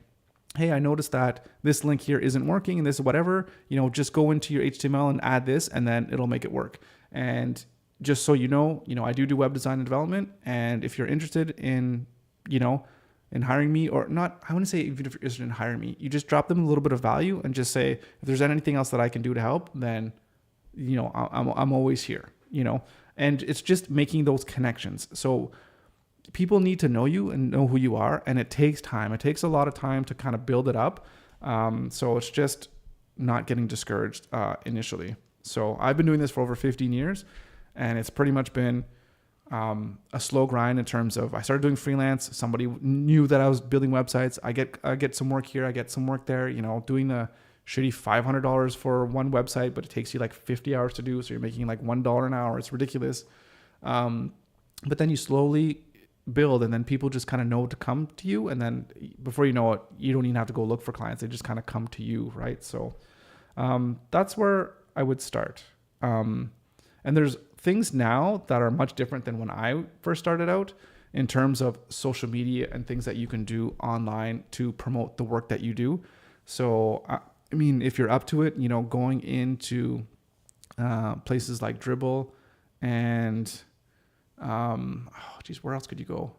hey, I noticed that this link here isn't working and this is whatever, just go into your HTML and add this and then it'll make it work. And just so I do web design and development. And if you're interested in, in hiring me or not, I wouldn't say even if you're interested in hiring me, you just drop them a little bit of value and just say, if there's anything else that I can do to help, then, I'm always here, and it's just making those connections. So people need to know you and know who you are. And it takes time. It takes a lot of time to kind of build it up. So it's just not getting discouraged initially. So I've been doing this for over 15 years and it's pretty much been a slow grind in terms of I started doing freelance. Somebody knew that I was building websites. I get some work here. I get some work there, doing the shitty $500 for one website, but it takes you like 50 hours to do. So you're making like $1 an hour. It's ridiculous. But then you slowly build, and then people just kind of know to come to you. And then before you know it, you don't even have to go look for clients. They just kind of come to you. Right. So, that's where I would start. And there's things now that are much different than when I first started out in terms of social media and things that you can do online to promote the work that you do. So, I mean, if you're up to it, going into places like Dribbble and, where else could you go?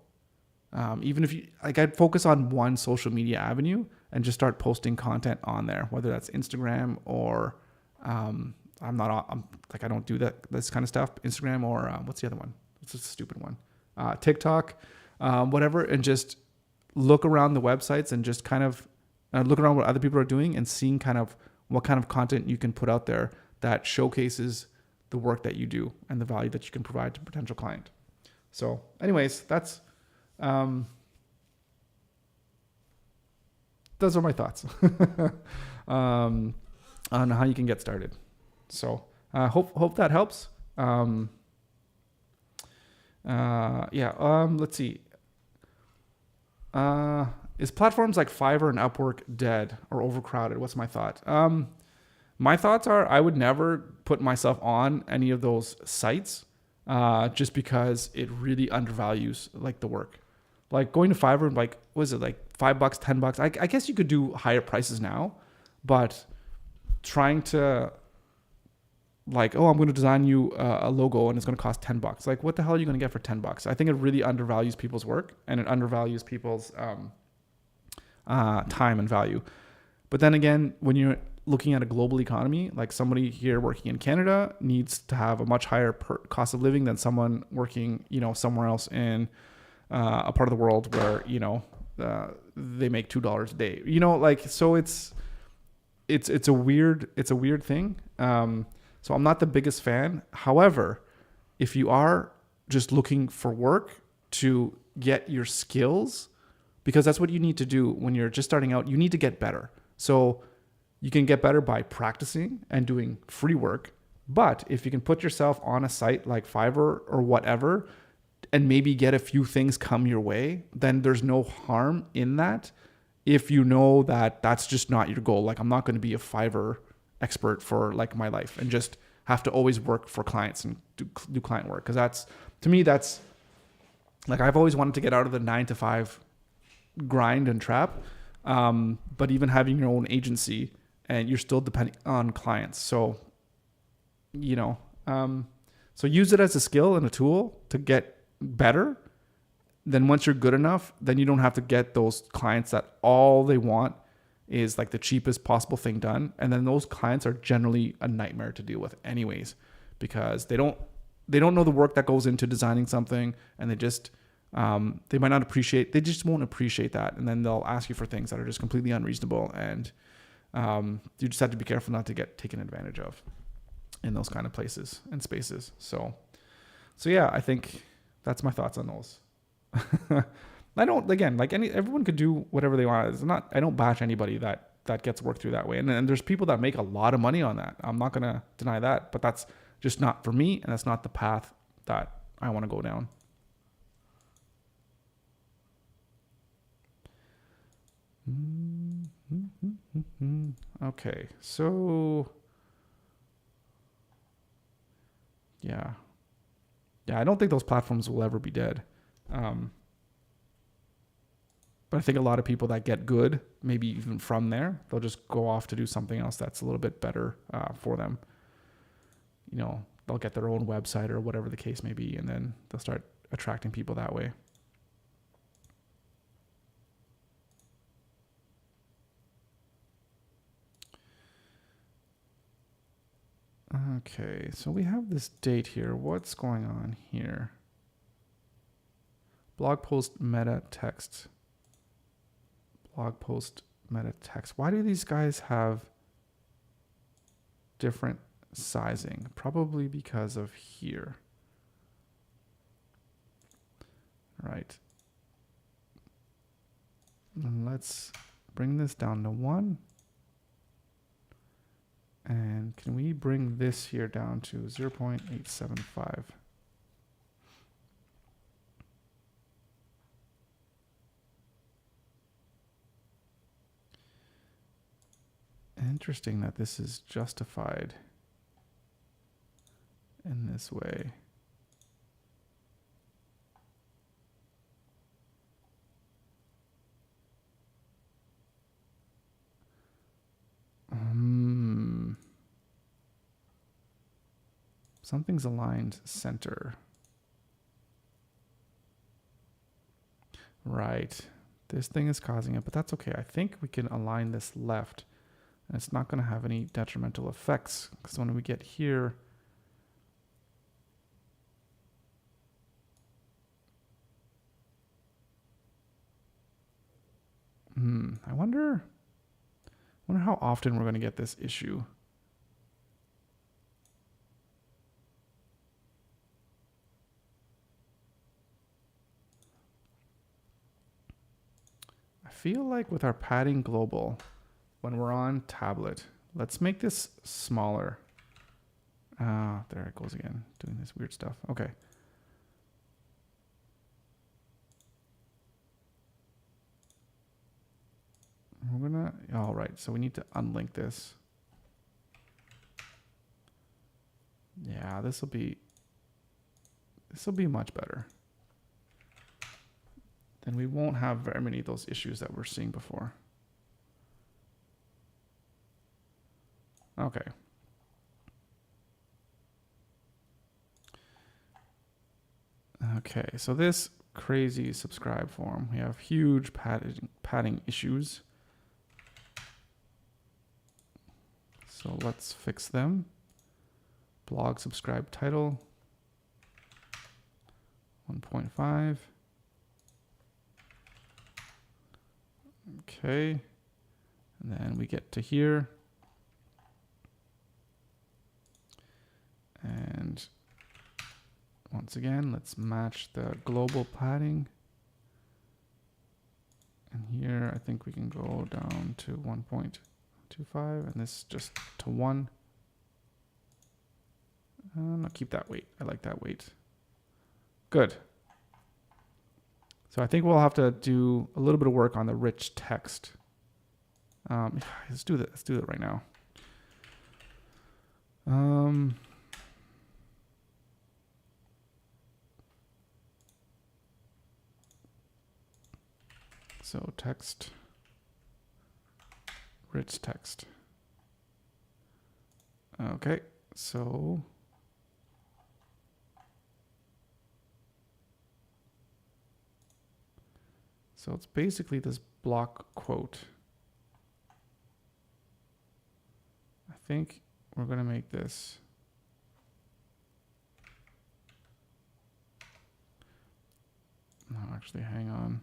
Even if you I'd focus on one social media avenue and just start posting content on there, whether that's Instagram or, I don't do this kind of stuff. Instagram or what's the other one? What's a stupid one? TikTok, whatever, and just look around the websites and just kind of look around what other people are doing and seeing kind of what kind of content you can put out there that showcases the work that you do and the value that you can provide to a potential client. So anyways, that's, those are my thoughts on how you can get started. So hope that helps. Let's see. Is platforms like Fiverr and Upwork dead or overcrowded? What's my thought? My thoughts are I would never put myself on any of those sites just because it really undervalues like the work. Like going to Fiverr, like, what is it, like $5, $10? I guess you could do higher prices now, but trying to like, oh, I'm going to design you a logo and it's going to cost $10. Like, what the hell are you going to get for $10? I think it really undervalues people's work and it undervalues people's time and value. But then again, when you're looking at a global economy, like somebody here working in Canada needs to have a much higher cost of living than someone working, somewhere else in a part of the world where, they make $2 a day, so it's a weird thing. So I'm not the biggest fan. However, if you are just looking for work to get your skills, because that's what you need to do when you're just starting out, you need to get better. So you can get better by practicing and doing free work. But if you can put yourself on a site like Fiverr or whatever, and maybe get a few things come your way, then there's no harm in that. If you know that that's just not your goal, like I'm not going to be a Fiverr expert for like my life and just have to always work for clients and do client work. Cause that's, to me, that's like, I've always wanted to get out of the 9-to-5 grind and trap. But even having your own agency and you're still depending on clients. So, so use it as a skill and a tool to get better. Then once you're good enough, then you don't have to get those clients that all they want is like the cheapest possible thing done. And then those clients are generally a nightmare to deal with anyways, because they don't know the work that goes into designing something, and they just, they might not appreciate, they just won't appreciate that. And then they'll ask you for things that are just completely unreasonable. And you just have to be careful not to get taken advantage of in those kind of places and spaces. So yeah, I think that's my thoughts on those. I don't, again, like everyone could do whatever they want. I don't bash anybody that gets work through that way. And there's people that make a lot of money on that. I'm not going to deny that, but that's just not for me. And that's not the path that I want to go down. Okay. So yeah, I don't think those platforms will ever be dead. But I think a lot of people that get good, maybe even from there, they'll just go off to do something else that's a little bit better for them. They'll get their own website or whatever the case may be, and then they'll start attracting people that way. Okay, so we have this date here. What's going on here? Blog post meta text. Blog post meta text. Why do these guys have different sizing? Probably because of here. And let's bring this down to 1. And can we bring this here down to 0.875? Interesting that this is justified in this way. Something's aligned center. Right. This thing is causing it, but that's okay. I think we can align this left, and it's not going to have any detrimental effects, because when we get here, I wonder how often we're going to get this issue. I feel like with our padding global, when we're on tablet, let's make this smaller. There it goes again, doing this weird stuff. Okay. We're gonna, all right, so we need to unlink this. Yeah, this will be much better. Then we won't have very many of those issues that we're seeing before. Okay. Okay, so this crazy subscribe form, we have huge padding issues. So let's fix them. Blog subscribe title 1.5. Okay. And then we get to here. And once again, let's match the global padding. And here, I think we can go down to 1.25, and this just to 1. I'll keep that weight. I like that weight. Good. So I think we'll have to do a little bit of work on the rich text. Let's do that. Let's do it right now. So text, rich text. Okay, so it's basically this block quote. I think we're going to make this no, actually, hang on.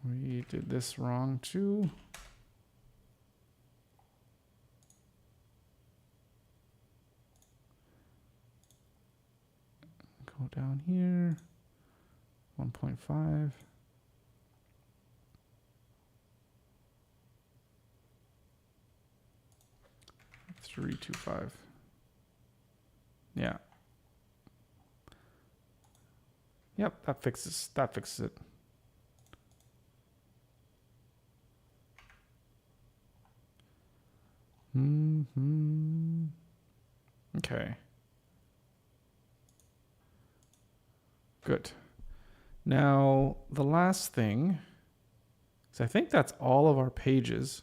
We did this wrong too. Go down here. 1.5. Let's 325. Yeah. Yep, that fixes it. Okay. Good. Now, the last thing is I think that's all of our pages.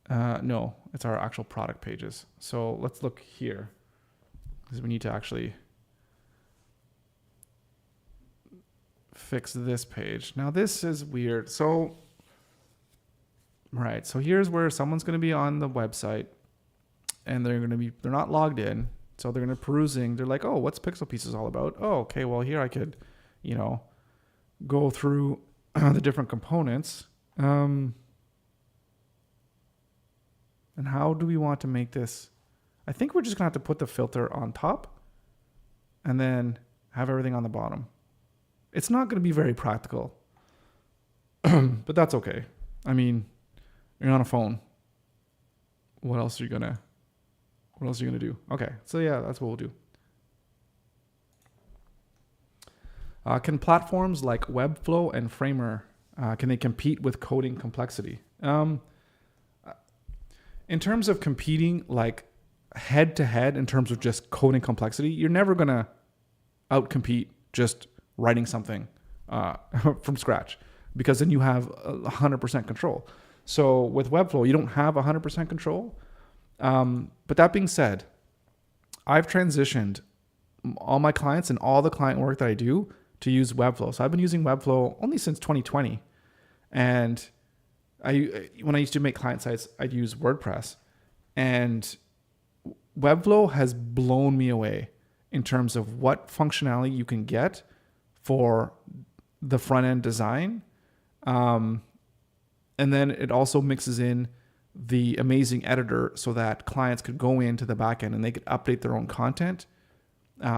No, it's our actual product pages. So let's look here, because we need to actually fix this page. Now this is weird. So, right. So here's where someone's going to be on the website and they're not logged in. So they're going to perusing. They're like, oh, what's Pixel Pieces all about? Oh, okay. Well, here I could, go through the different components. And how do we want to make this? I think we're just going to have to put the filter on top and then have everything on the bottom. It's not going to be very practical. But that's okay. I mean, you're on a phone. What else are you gonna do? Okay, so yeah, that's what we'll do. Can platforms like Webflow and Framer can they compete with coding complexity? In terms of competing, like head to head, in terms of just coding complexity, you're never gonna outcompete just writing something from scratch, because then you have 100% control. So with Webflow, you don't have 100% control. But that being said, I've transitioned all my clients and all the client work that I do to use Webflow. So I've been using Webflow only since 2020. And when I used to make client sites, I'd use WordPress. And Webflow has blown me away in terms of what functionality you can get for the front end design. And then it also mixes in the amazing editor so that clients could go into the back end and they could update their own content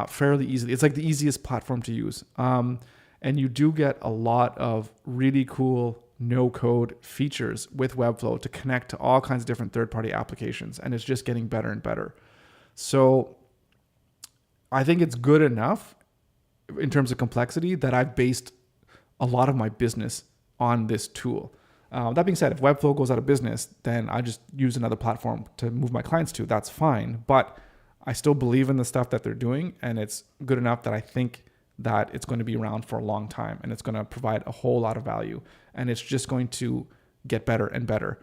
fairly easily. It's like the easiest platform to use. And you do get a lot of really cool no code features with Webflow to connect to all kinds of different third-party applications. And it's just getting better and better. So I think it's good enough in terms of complexity that I've based a lot of my business on this tool. That being said, if Webflow goes out of business, then I just use another platform to move my clients to. That's fine. But I still believe in the stuff that they're doing, and it's good enough that I think that it's going to be around for a long time, and it's going to provide a whole lot of value, and it's just going to get better and better.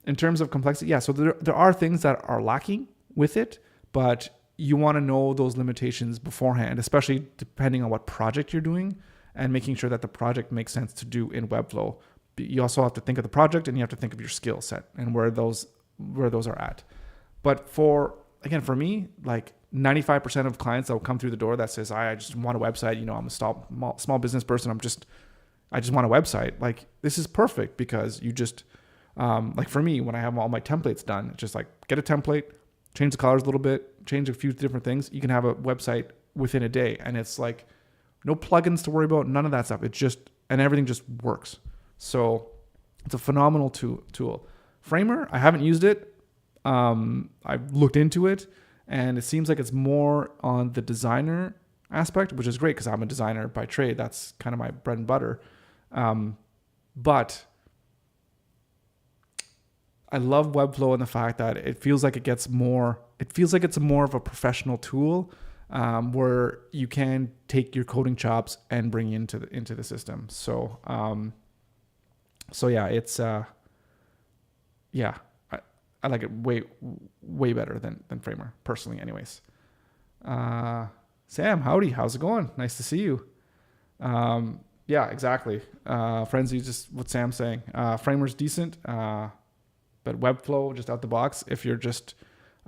In terms of complexity, yeah, so there are things that are lacking with it, but you want to know those limitations beforehand, especially depending on what project you're doing and making sure that the project makes sense to do in Webflow. You also have to think of the project, and you have to think of your skill set and where those are at. But for me, like 95% of clients that will come through the door that says, I just want a website, I'm a small business person, I just want a website. Like, this is perfect, because you just, like for me, when I have all my templates done, it's just like, get a template, change the colors a little bit, change a few different things. You can have a website within a day, and it's like no plugins to worry about, none of that stuff. And everything just works. So it's a phenomenal tool. Framer, I haven't used it. I've looked into it, and it seems like it's more on the designer aspect, which is great because I'm a designer by trade. That's kind of my bread and butter. But I love Webflow in the fact that it feels like it's more of a professional tool, where you can take your coding chops and bring into the system. So yeah, it's I like it way better than Framer, personally, anyways. Sam, howdy, how's it going? Nice to see you. Yeah, exactly. Frenzy, just what Sam's saying. Framer's decent, but Webflow, just out the box, if you're just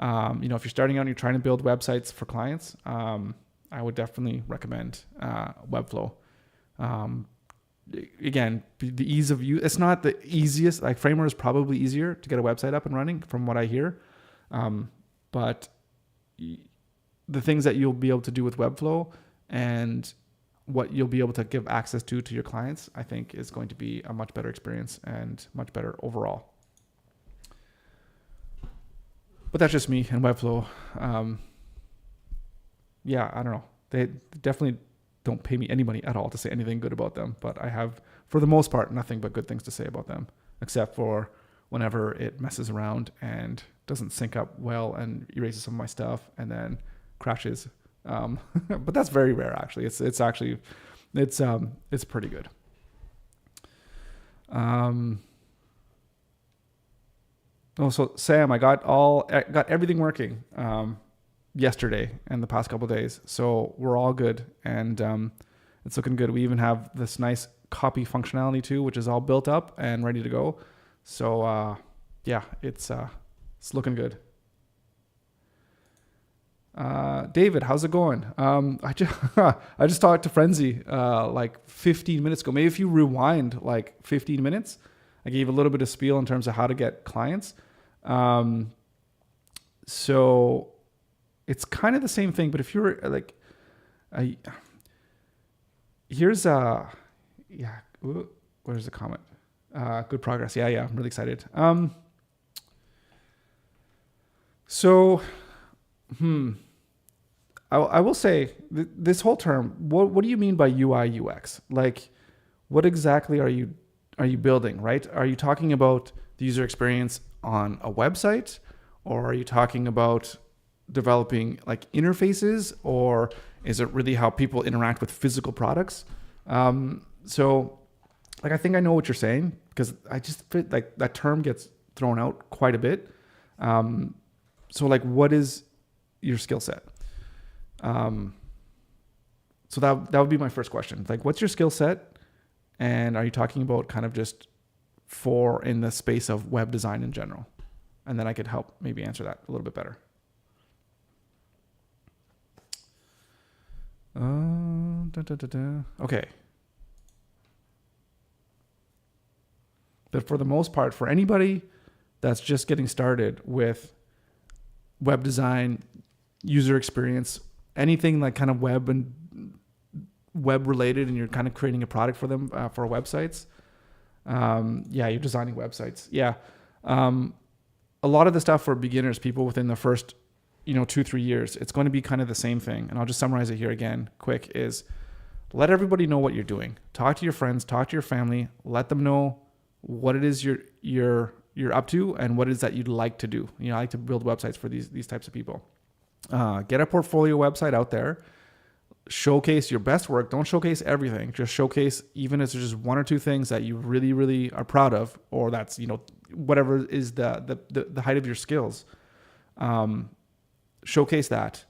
if you're starting out and you're trying to build websites for clients, I would definitely recommend Webflow. Again, the ease of use, it's not the easiest. Like, Framer is probably easier to get a website up and running from what I hear. But the things that you'll be able to do with Webflow and what you'll be able to give access to your clients, I think is going to be a much better experience and much better overall. But that's just me and Webflow. Yeah, I don't know. They definitely don't pay me any money at all to say anything good about them, but I have, for the most part, nothing but good things to say about them, except for whenever it messes around and doesn't sync up well and erases some of my stuff and then crashes. But that's very rare, actually. It's pretty good. So Sam, I got everything working yesterday and the past couple of days, so we're all good, and it's looking good. We even have this nice copy functionality too, which is all built up and ready to go. So yeah, it's looking good. David, how's it going? I just talked to Frenzy like 15 minutes ago. Maybe if you rewind like 15 minutes, I gave a little bit of spiel in terms of how to get clients. So it's kind of the same thing, but if you're like, here's where's the comment? Good progress. Yeah, I'm really excited. So, I will say this whole term. What do you mean by UI UX? Like, what exactly are you building? Right? Are you talking about the user experience on a website, or are you talking about developing like interfaces, or is it really how people interact with physical products? So, like, I think I know what you're saying because I just feel like that term gets thrown out quite a bit. So, like, what is your skill set? So that would be my first question. Like, what's your skill set? And are you talking about kind of just for in the space of web design in general? And then I could help maybe answer that a little bit better. Okay. But for the most part, for anybody that's just getting started with web design, user experience, anything like kind of web and web related, and you're kind of creating a product for them for websites. You're designing websites. A lot of the stuff for beginners, people within the first 2-3 years, it's going to be kind of the same thing. And I'll just summarize it here again quick is let everybody know what you're doing. Talk to your friends, talk to your family, let them know what it is you're up to and what it is that you'd like to do. I like to build websites for these types of people. Get a portfolio website out there. Showcase your best work. Don't showcase everything. Just showcase, even if there's just one or two things that you really, really are proud of, or that's, whatever is the height of your skills. Showcase that.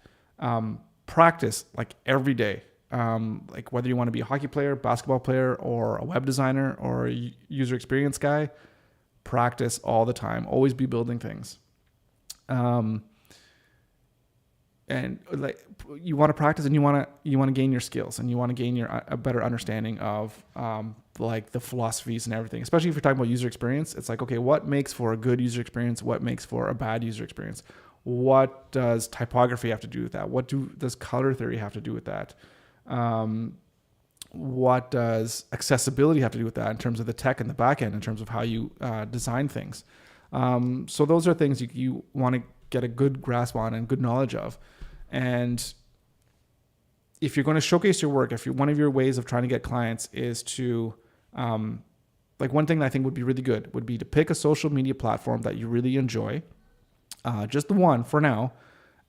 Practice like every day. Like whether you want to be a hockey player, basketball player, or a web designer, or a user experience guy, practice all the time. Always be building things. And like you want to practice, and you want to gain your skills, and you want to gain a better understanding of like the philosophies and everything. Especially if you're talking about user experience, it's like, okay, what makes for a good user experience? What makes for a bad user experience? What does typography have to do with that? What does color theory have to do with that? What does accessibility have to do with that in terms of the tech and the back end, in terms of how you design things? So those are things you want to get a good grasp on and good knowledge of. And if you're going to showcase your work, one of your ways of trying to get clients is to, like one thing that I think would be really good would be to pick a social media platform that you really enjoy, just the one for now,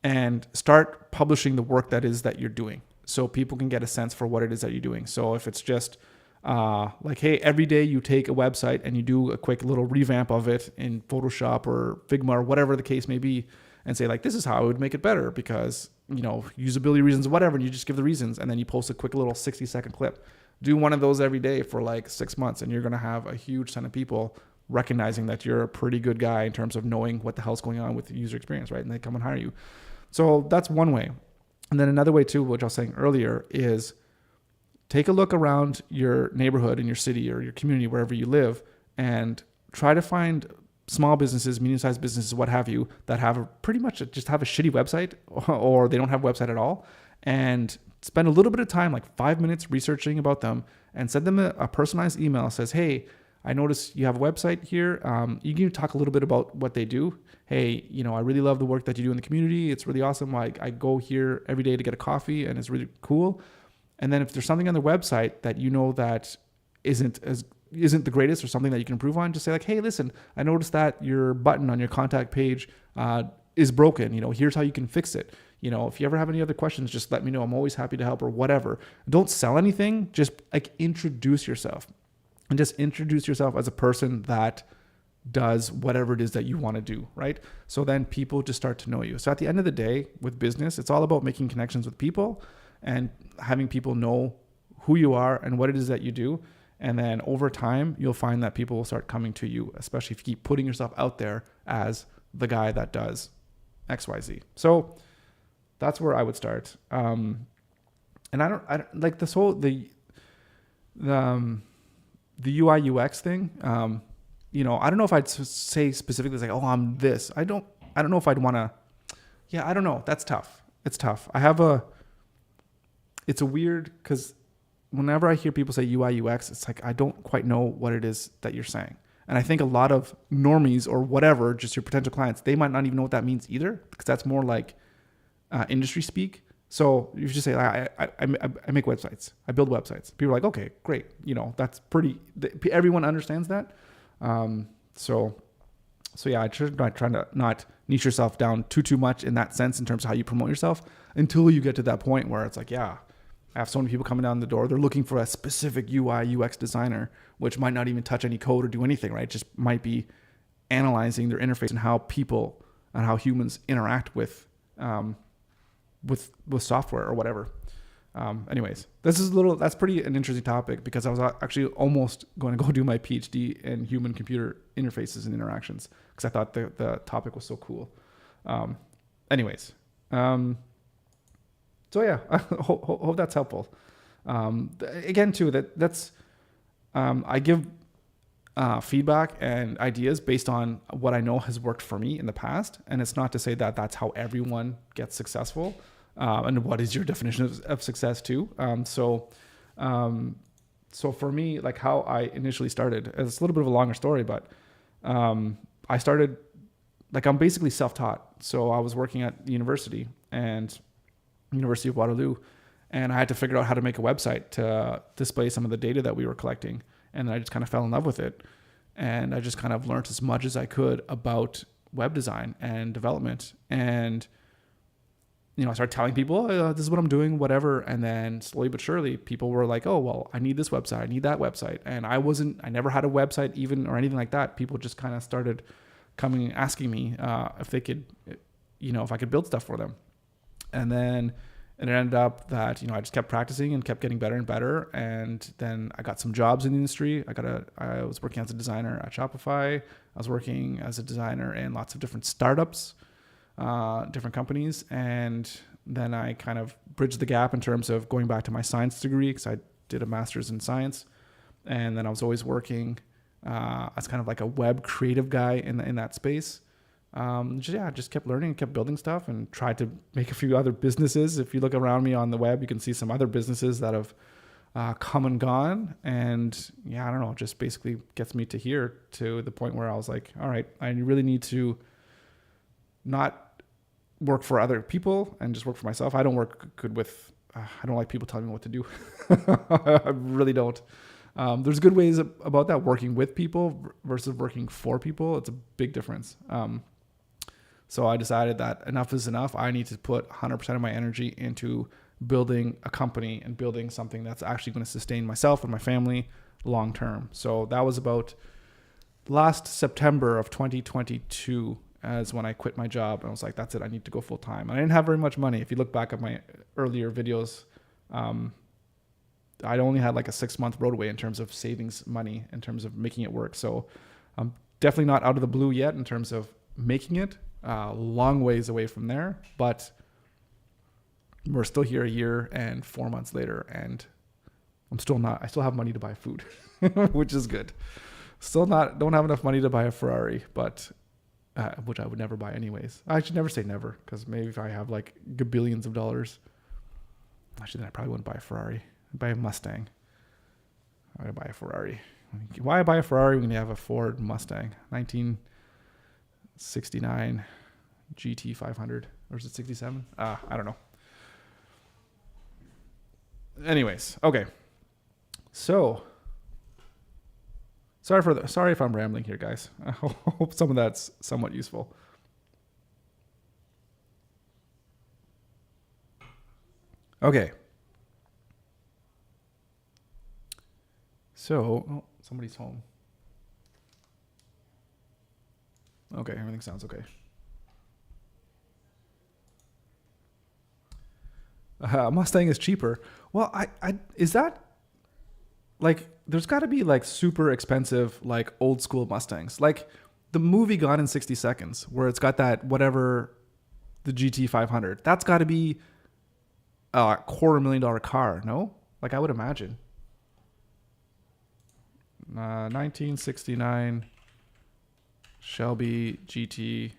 and start publishing the work that you're doing, so people can get a sense for what it is that you're doing. So if it's just like, hey, every day you take a website and you do a quick little revamp of it in Photoshop or Figma or whatever the case may be, and say like, this is how I would make it better because, usability reasons, whatever, and you just give the reasons, and then you post a quick little 60-second clip. Do one of those every day for like 6 months, and you're going to have a huge ton of people recognizing that you're a pretty good guy in terms of knowing what the hell's going on with the user experience, right? And they come and hire you. So that's one way. And then another way too, which I was saying earlier, is take a look around your neighborhood in your city or your community, wherever you live, and try to find small businesses, medium-sized businesses, what have you, that have pretty much just have a shitty website, or they don't have a website at all, and spend a little bit of time, like 5 minutes, researching about them, and send them a personalized email that says, hey, I noticed you have a website here. You can talk a little bit about what they do. Hey, I really love the work that you do in the community. It's really awesome. I go here every day to get a coffee, and it's really cool. And then if there's something on the website that that isn't the greatest, or something that you can improve on, just say like, hey, listen, I noticed that your button on your contact page is broken. Here's how you can fix it. If you ever have any other questions, just let me know. I'm always happy to help, or whatever. Don't sell anything. Just like introduce yourself, and just introduce yourself as a person that does whatever it is that you want to do, right? So then people just start to know you. So at the end of the day, with business, it's all about making connections with people and having people know who you are and what it is that you do. And then over time, you'll find that people will start coming to you, especially if you keep putting yourself out there as the guy that does XYZ. So that's where I would start. And I don't like this whole, the UI UX thing. I don't know if I'd say specifically like, oh, I'm this. I don't know if I'd want to, I don't know. That's tough. It's tough. It's a weird, cause whenever I hear people say UI UX, it's like I don't quite know what it is that you're saying. And I think a lot of normies or whatever, just your potential clients, they might not even know what that means either, because that's more like industry speak. So you just say, I make websites, I build websites. People are like, okay, great. That's pretty, everyone understands that. So yeah, I should not trying to not niche yourself down too much in that sense in terms of how you promote yourself until you get to that point where it's like, yeah, I have so many people coming down the door. They're looking for a specific UI UX designer, which might not even touch any code or do anything, right? Just might be analyzing their interface and how people and how humans interact with software or whatever. Anyways, that's pretty an interesting topic, because I was actually almost going to go do my PhD in human computer interfaces and interactions, because I thought the topic was so cool. Anyways, so yeah, I hope that's helpful. Again, too, that's I give feedback and ideas based on what I know has worked for me in the past, and it's not to say that that's how everyone gets successful. And what is your definition of success too? So for me, like how I initially started, it's a little bit of a longer story, but I started, like, I'm basically self-taught. So I was working at the university University of Waterloo, and I had to figure out how to make a website to display some of the data that we were collecting. And I just kind of fell in love with it. And I just kind of learned as much as I could about web design and development. And I started telling people, this is what I'm doing, whatever. And then slowly but surely, people were like, oh, well, I need this website. I need that website. And I never had a website even or anything like that. People just kind of started coming, asking me if they could, if I could build stuff for them. And then it ended up that, I just kept practicing and kept getting better and better. And then I got some jobs in the industry. I was working as a designer at Shopify. I was working as a designer in lots of different startups, different companies. And then I kind of bridged the gap in terms of going back to my science degree, because I did a master's in science. And then I was always working as kind of like a web creative guy in that space. Just kept learning and kept building stuff and tried to make a few other businesses. If you look around me on the web, you can see some other businesses that have come and gone. And yeah, I don't know, it just basically gets me to here, to the point where I was like, all right, I really need to not work for other people and just work for myself. I don't work good with, I don't like people telling me what to do. I really don't. There's good ways about that, working with people versus working for people. It's a big difference. So I decided that enough is enough. I need to put 100% of my energy into building a company and building something that's actually going to sustain myself and my family long term. So that was about last September of 2022 as when I quit my job. And I was like, that's it. I need to go full time. And I didn't have very much money. If you look back at my earlier videos, I only had like a 6-month roadway in terms of savings money, in terms of making it work. So I'm definitely not out of the blue yet in terms of making it. Long ways away from there, but we're still here a year and 4 months later, and I still have money to buy food, which is good. Don't have enough money to buy a Ferrari, but which I would never buy anyways. I should never say never, because maybe if I have like billions of dollars, actually then I probably wouldn't buy a Ferrari. I'd buy a Mustang. I'd buy a Ferrari. Why buy a Ferrari when you have a Ford Mustang 1969 GT 500, or is it 67? I don't know. Anyways, okay. So sorry if I'm rambling here, guys. I hope some of that's somewhat useful. Okay. So, somebody's home. Okay, everything sounds okay. Mustang is cheaper. Well, is that like, there's got to be like super expensive, like old school Mustangs, like the movie Gone in 60 Seconds, where it's got that whatever, the GT 500. That's got to be a $250,000 car, no? Like I would imagine. 1969 Shelby GT.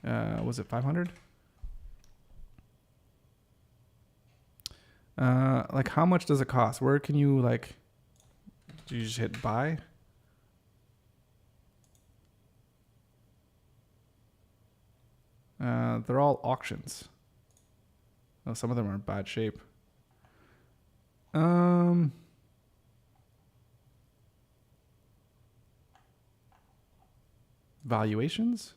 Was it 500? Like how much does it cost? Where can you like, do you just hit buy? They're all auctions. Oh, some of them are in bad shape. Valuations?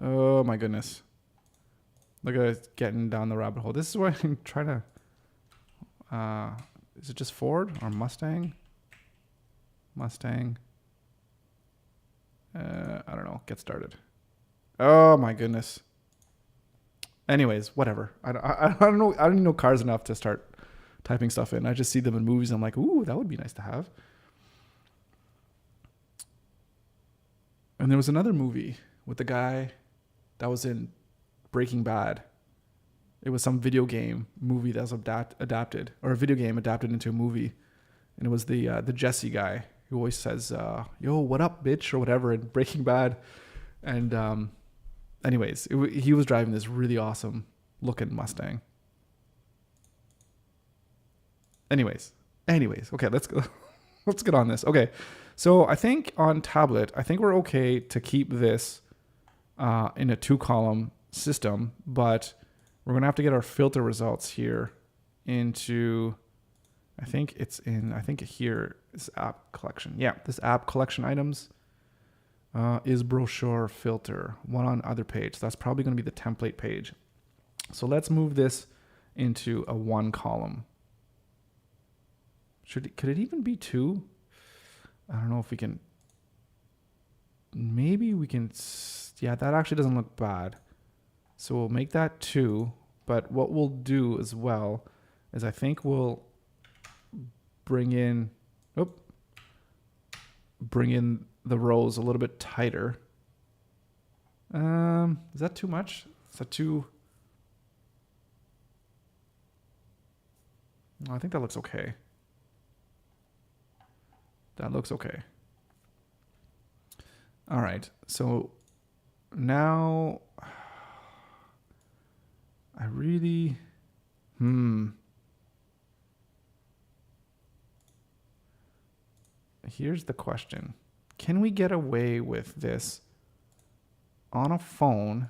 Oh my goodness. Look at it getting down the rabbit hole. This is why I'm trying to, is it just Ford or Mustang? Mustang. I don't know. Get started. Oh my goodness. Anyways, whatever. I don't know. I don't even know cars enough to start typing stuff in. I just see them in movies. And I'm like, ooh, that would be nice to have. And there was another movie with the guy that was in Breaking Bad. It was some video game movie that was adapted, or a video game adapted into a movie. And it was the Jesse guy who always says, yo, what up, bitch, or whatever in Breaking Bad. And anyways, he was driving this really awesome looking Mustang. Anyways, okay, let's go. Let's get on this. Okay, so I think on tablet, I think we're okay to keep this in a 2-column system, but we're gonna have to get our filter results here into, I think here is app collection. Yeah, this app collection items is brochure filter, one on other page. So that's probably gonna be the template page. So let's move this into a 1-column. Could it even be 2? I don't know if we can. Maybe we can. Yeah, that actually doesn't look bad. So we'll make that 2. But what we'll do as well is I think we'll bring in the rows a little bit tighter. Is that too much? Is that too? No, I think that looks okay. That looks okay. All right. So now I really, here's the question. Can we get away with this on a phone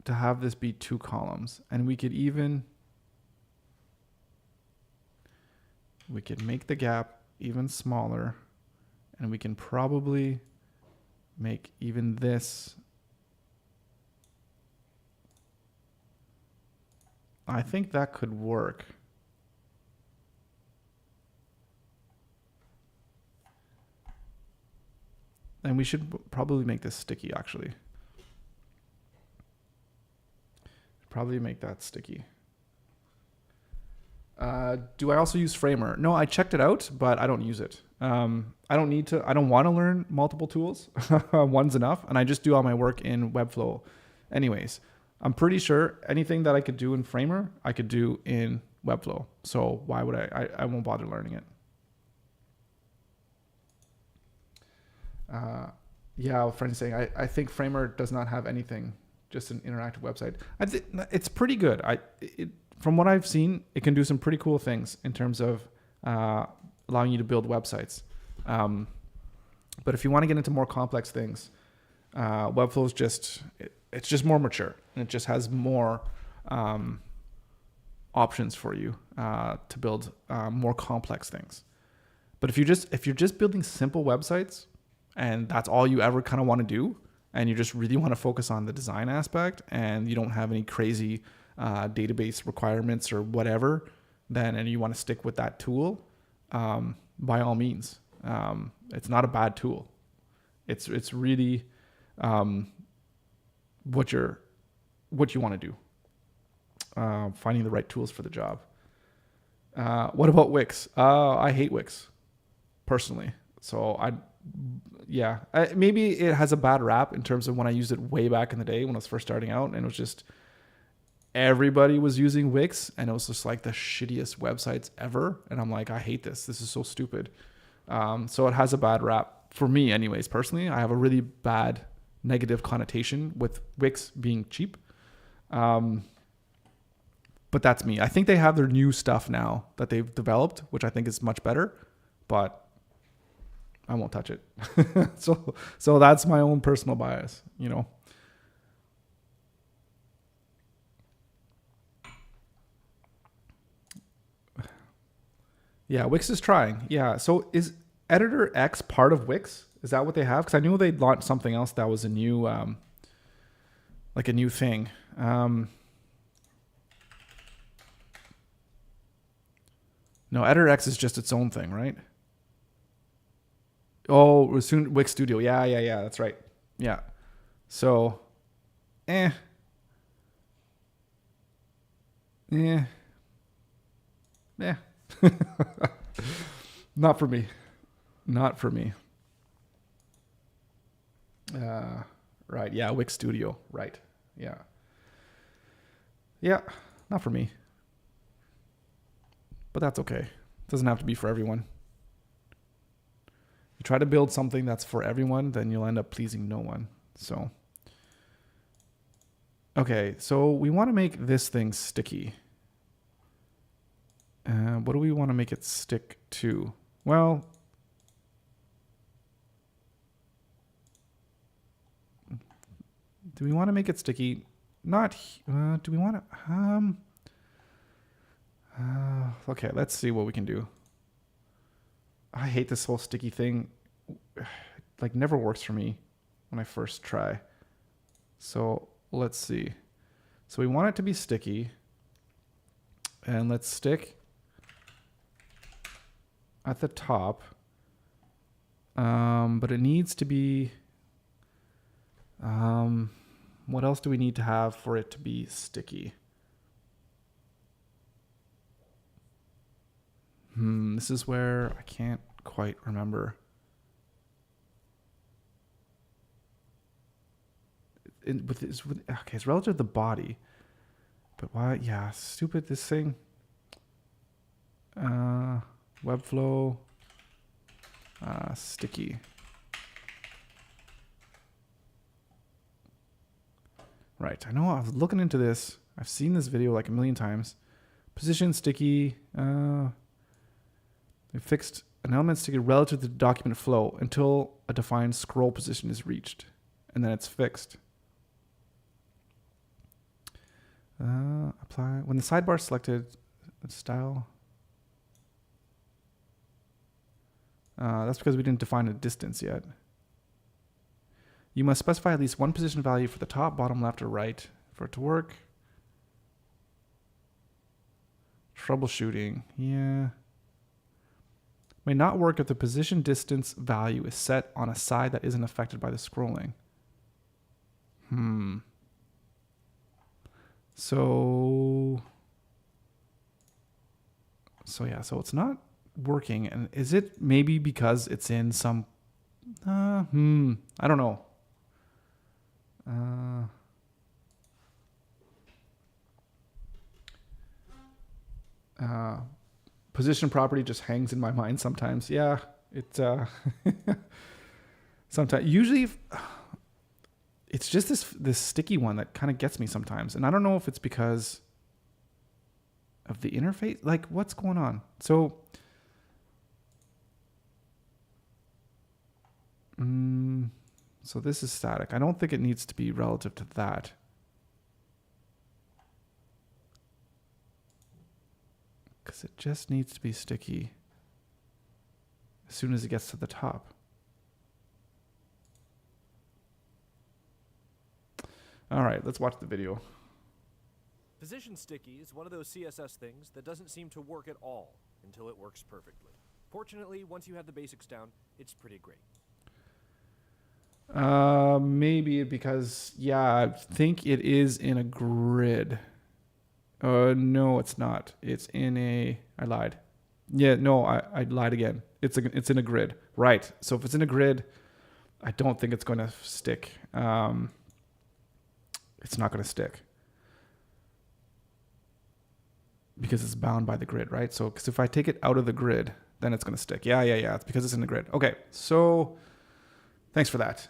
to have this be 2 columns? And we could make the gap even smaller, and we can probably make even this. I think that could work. And we should probably make this sticky, actually. Probably make that sticky. Do I also use Framer? No, I checked it out, but I don't use it. I don't need to. I don't want to learn multiple tools. One's enough, and I just do all my work in Webflow. Anyways, I'm pretty sure anything that I could do in Framer, I could do in Webflow. So why would I won't bother learning it. Yeah, a friend saying I think Framer does not have anything, just an interactive website. It's pretty good. From what I've seen, it can do some pretty cool things in terms of allowing you to build websites. But if you want to get into more complex things, Webflow is it's just more mature, and it just has more options for you to build more complex things. But if you're just building simple websites, and that's all you ever kind of want to do, and you just really want to focus on the design aspect, and you don't have any crazy database requirements or whatever, and you want to stick with that tool, by all means. It's not a bad tool. It's really what you want to do. Finding the right tools for the job. What about Wix? I hate Wix personally. So maybe it has a bad rap in terms of when I used it way back in the day when I was first starting out, and it was just everybody was using Wix, and it was just like the shittiest websites ever. And I'm like, I hate this. This is so stupid. So it has a bad rap for me, anyways. Personally, I have a really bad negative connotation with Wix being cheap. But that's me. I think they have their new stuff now that they've developed, which I think is much better, but I won't touch it. So that's my own personal bias, you know. Yeah, Wix is trying. Yeah. So is Editor X part of Wix? Is that what they have? Because I knew they launched something else that was a new, like a new thing. No, Editor X is just its own thing, right? Oh, soon Wix Studio. Yeah. That's right. Yeah. So, eh. Not for me. Not for me. Right. Yeah. Wix Studio. Right. Yeah. Yeah. Not for me. But that's okay. It doesn't have to be for everyone. You try to build something that's for everyone, then you'll end up pleasing no one. So, okay. So we want to make this thing sticky. What do we want to make it stick to? Well, do we want to make it sticky? Not, do we want to, okay, let's see what we can do. I hate this whole sticky thing. Like never works for me when I first try. So let's see. So we want it to be sticky, and let's stick at the top. But it needs to be, what else do we need to have for it to be sticky? This is where I can't quite remember. Okay, it's relative to the body. But why? Yeah, stupid, this thing. Webflow. Sticky. Right, I know I was looking into this. I've seen this video like a million times. Position sticky. We fixed an element sticky relative to the document flow until a defined scroll position is reached. And then it's fixed. Apply. When the sidebar is selected, style. That's because we didn't define a distance yet. You must specify at least one position value for the top, bottom, left, or right for it to work. Troubleshooting. Yeah. May not work if the position distance value is set on a side that isn't affected by the scrolling. So yeah, so it's not working. And is it maybe because it's in some, I don't know. Position property just hangs in my mind sometimes. Yeah, it, sometimes, usually it's just this sticky one that kind of gets me sometimes. And I don't know if it's because of the interface, like what's going on? So, so this is static. I don't think it needs to be relative to that. Because it just needs to be sticky as soon as it gets to the top. All right, let's watch the video. Position sticky is one of those CSS things that doesn't seem to work at all until it works perfectly. Fortunately, once you have the basics down, it's pretty great. Maybe because, yeah, I think it is in a grid. No, it's not. It's in a, I lied. Yeah, no, I lied again. It's in a grid. Right. So if it's in a grid, I don't think it's going to stick. It's not going to stick because it's bound by the grid, right? So, because if I take it out of the grid, then it's going to stick. Yeah. It's because it's in the grid. Okay. So thanks for that.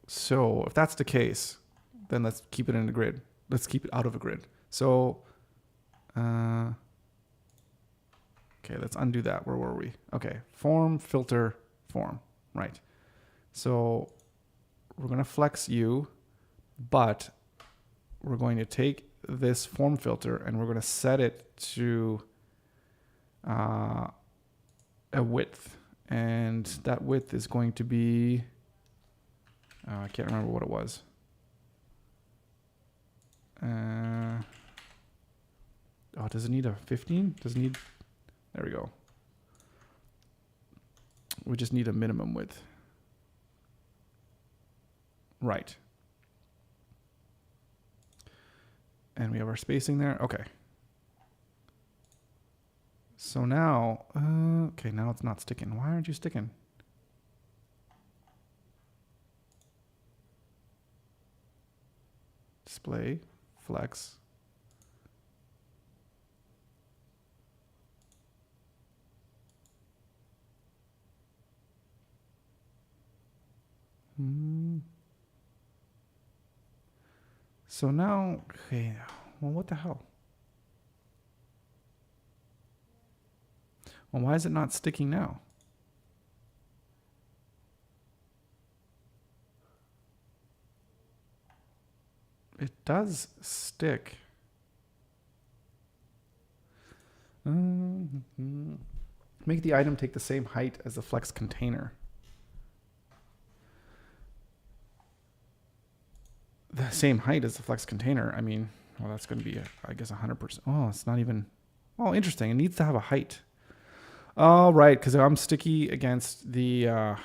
So if that's the case, then let's keep it in the grid. Let's keep it out of a grid. So, okay, let's undo that. Where were we? Okay, form, filter, form. Right. So we're going to flex you, but we're going to take this form filter and we're going to set it to a width. And that width is going to be, I can't remember what it was. Oh, does it need a 15? Does it need, there we go. We just need a minimum width. Right. And we have our spacing there. Okay. So now, okay, now it's not sticking. Why aren't you sticking? Display, flex. So now, okay, well, what the hell? Well, why is it not sticking now? It does stick. Make the item take the same height as the flex container. The same height as the flex container. I mean, well, that's going to be, I guess, 100%. Oh, it's not even. Oh, interesting. It needs to have a height. Oh, right, because I'm sticky against the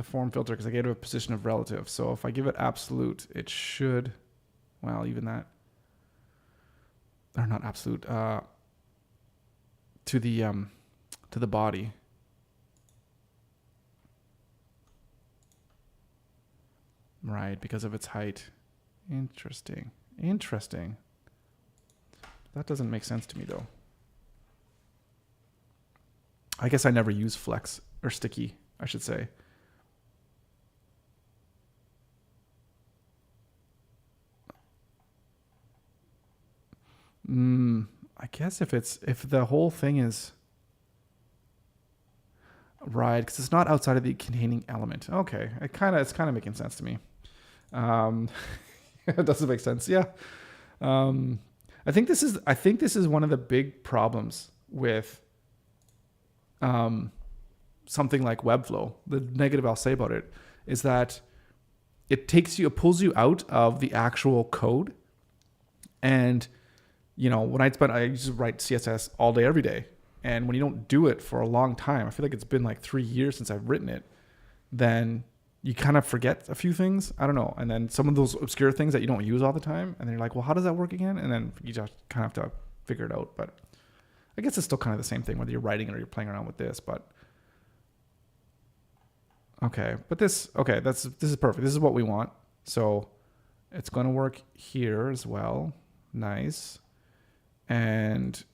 form filter because I gave it a position of relative. So if I give it absolute, it should, well, even that, or not absolute, to the body. Right, because of its height. Interesting. Interesting. That doesn't make sense to me, though. I guess I never use flex, or sticky, I should say. I guess if the whole thing is right, because it's not outside of the containing element. Okay, it's kind of making sense to me. It doesn't make sense. Yeah. I think this is one of the big problems with something like Webflow. The negative I'll say about it is that it pulls you out of the actual code. And, when I used to write CSS all day, every day. And when you don't do it for a long time, I feel like it's been like 3 years since I've written it, then you kind of forget a few things. I don't know. And then some of those obscure things that you don't use all the time. And then you're like, well, how does that work again? And then you just kind of have to figure it out. But I guess it's still kind of the same thing, whether you're writing it or you're playing around with this. But okay. But this is perfect. This is what we want. So it's going to work here as well. Nice. And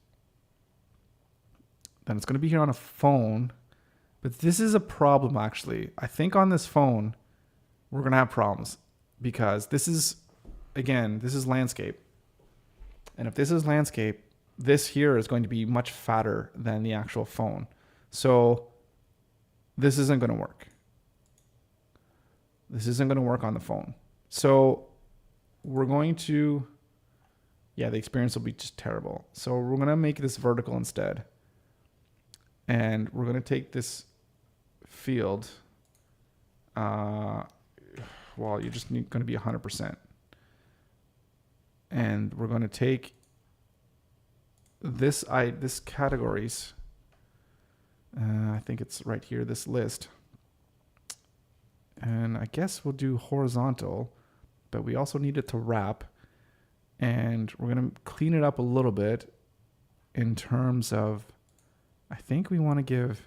then it's going to be here on a phone. But this is a problem, actually. I think on this phone, we're going to have problems because this is landscape. And if this is landscape, this here is going to be much fatter than the actual phone. So this isn't going to work. This isn't going to work on the phone. So we're going to, the experience will be just terrible. So we're going to make this vertical instead. And we're going to take this field, you're just going to be 100%. And we're going to take this categories, I think it's right here, this list. And I guess we'll do horizontal, but we also need it to wrap. And we're going to clean it up a little bit in terms of, I think we want to give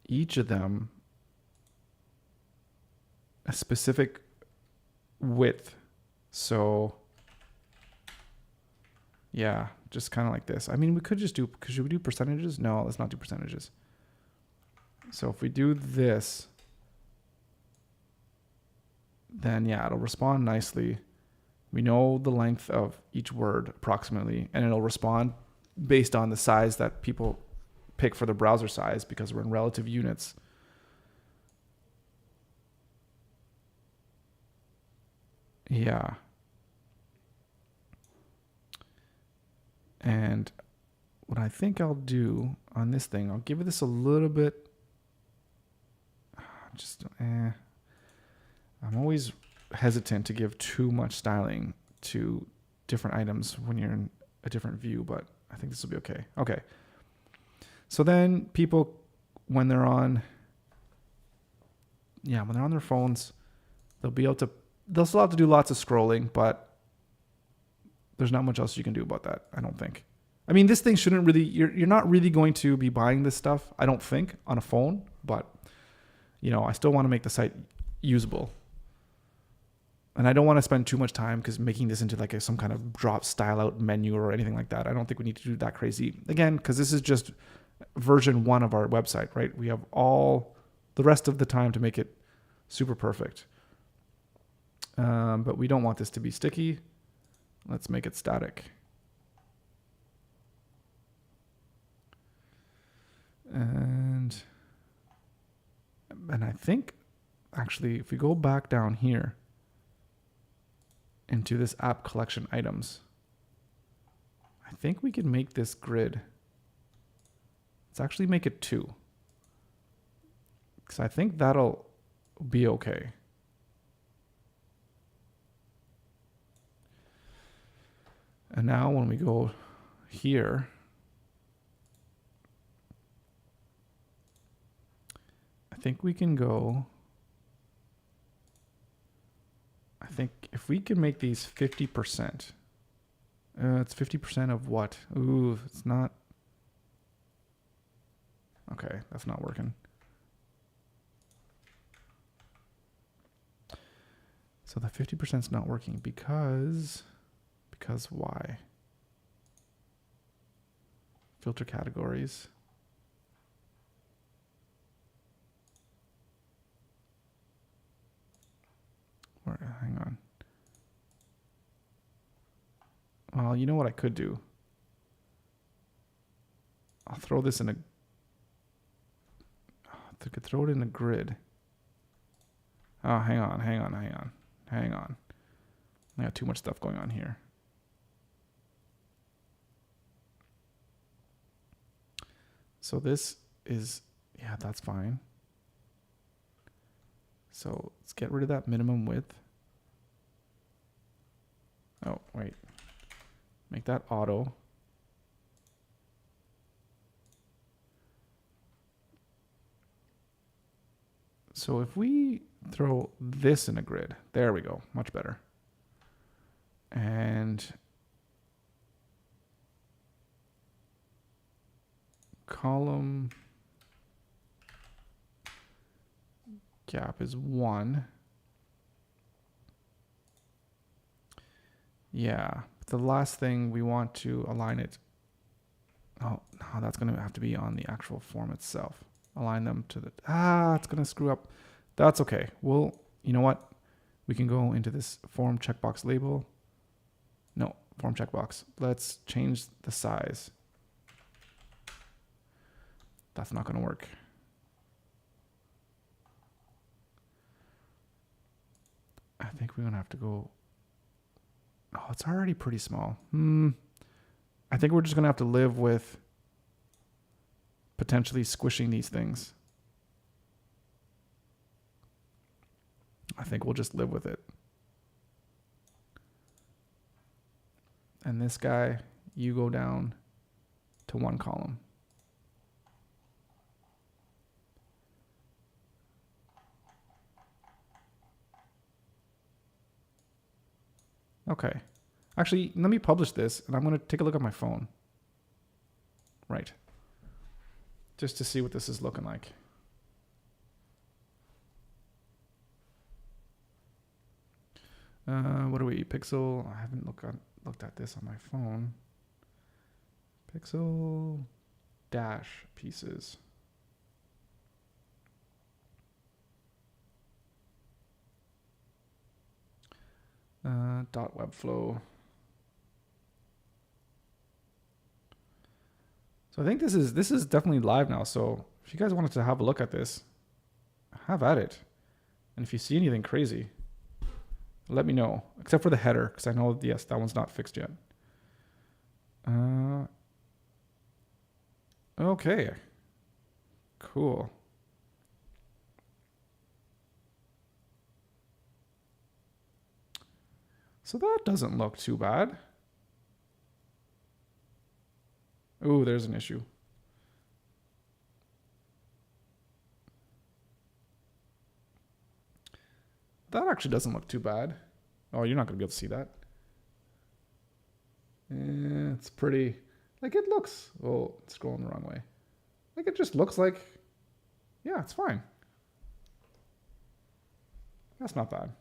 each of them a specific width. So yeah, just kind of like this. I mean, we could just should we do percentages? No, let's not do percentages. So if we do this, then yeah, it'll respond nicely. We know the length of each word approximately, and it'll respond based on the size that people pick for the browser size because we're in relative units. Yeah. And what I think I'll do on this thing, I'll give this a little bit. I'm always hesitant to give too much styling to different items when you're in a different view, but I think this will be okay. Okay. So then people, when they're on their phones, they'll still have to do lots of scrolling, but there's not much else you can do about that, I don't think. I mean, this thing shouldn't really, you're not really going to be buying this stuff, I don't think, on a phone, but, I still want to make the site usable. And I don't want to spend too much time because making this into like some kind of drop style out menu or anything like that. I don't think we need to do that crazy. Again, because this is just version 1 of our website, right? We have all the rest of the time to make it super perfect. But we don't want this to be sticky. Let's make it static. And I think, actually, if we go back down here into this app collection items, I think we can make this grid. Let's actually make it 2. Because I think that'll be okay. And now when we go here, I think we can go, I think if we can make these 50%, it's 50% of what? Ooh, it's not. Okay, that's not working. So the 50% is not working because why? Filter categories. Hang on. Well, you know what I could do? I'll throw this in I could throw it in a grid. Oh, hang on. I got too much stuff going on here. So this is, yeah, that's fine. So let's get rid of that minimum width. Oh, wait. Make that auto. So if we throw this in a grid, there we go, much better. And column gap is 1. Yeah, the last thing we want to align it. Oh, no, that's going to have to be on the actual form itself. Align them to the, it's going to screw up. That's okay. Well, you know what? We can go into this form checkbox label. No, form checkbox. Let's change the size. That's not going to work. I think we're going to have to go. Oh, it's already pretty small. I think we're just going to have to live with potentially squishing these things. I think we'll just live with it. And this guy, you go down to 1 column. Okay. Actually, let me publish this, and I'm going to take a look at my phone. Right. Just to see what this is looking like. What do we, pixel? I haven't looked at this on my phone. Pixel dash pieces. Dot Webflow. So I think this is definitely live now. So if you guys wanted to have a look at this, have at it. And if you see anything crazy, let me know. Except for the header, because I know, yes, that one's not fixed yet. Okay. Cool. So that doesn't look too bad. Ooh, there's an issue. That actually doesn't look too bad. Oh, you're not going to be able to see that. It's pretty... Like, it looks... Oh, it's scrolling the wrong way. Like, it just looks like... Yeah, it's fine. That's not bad.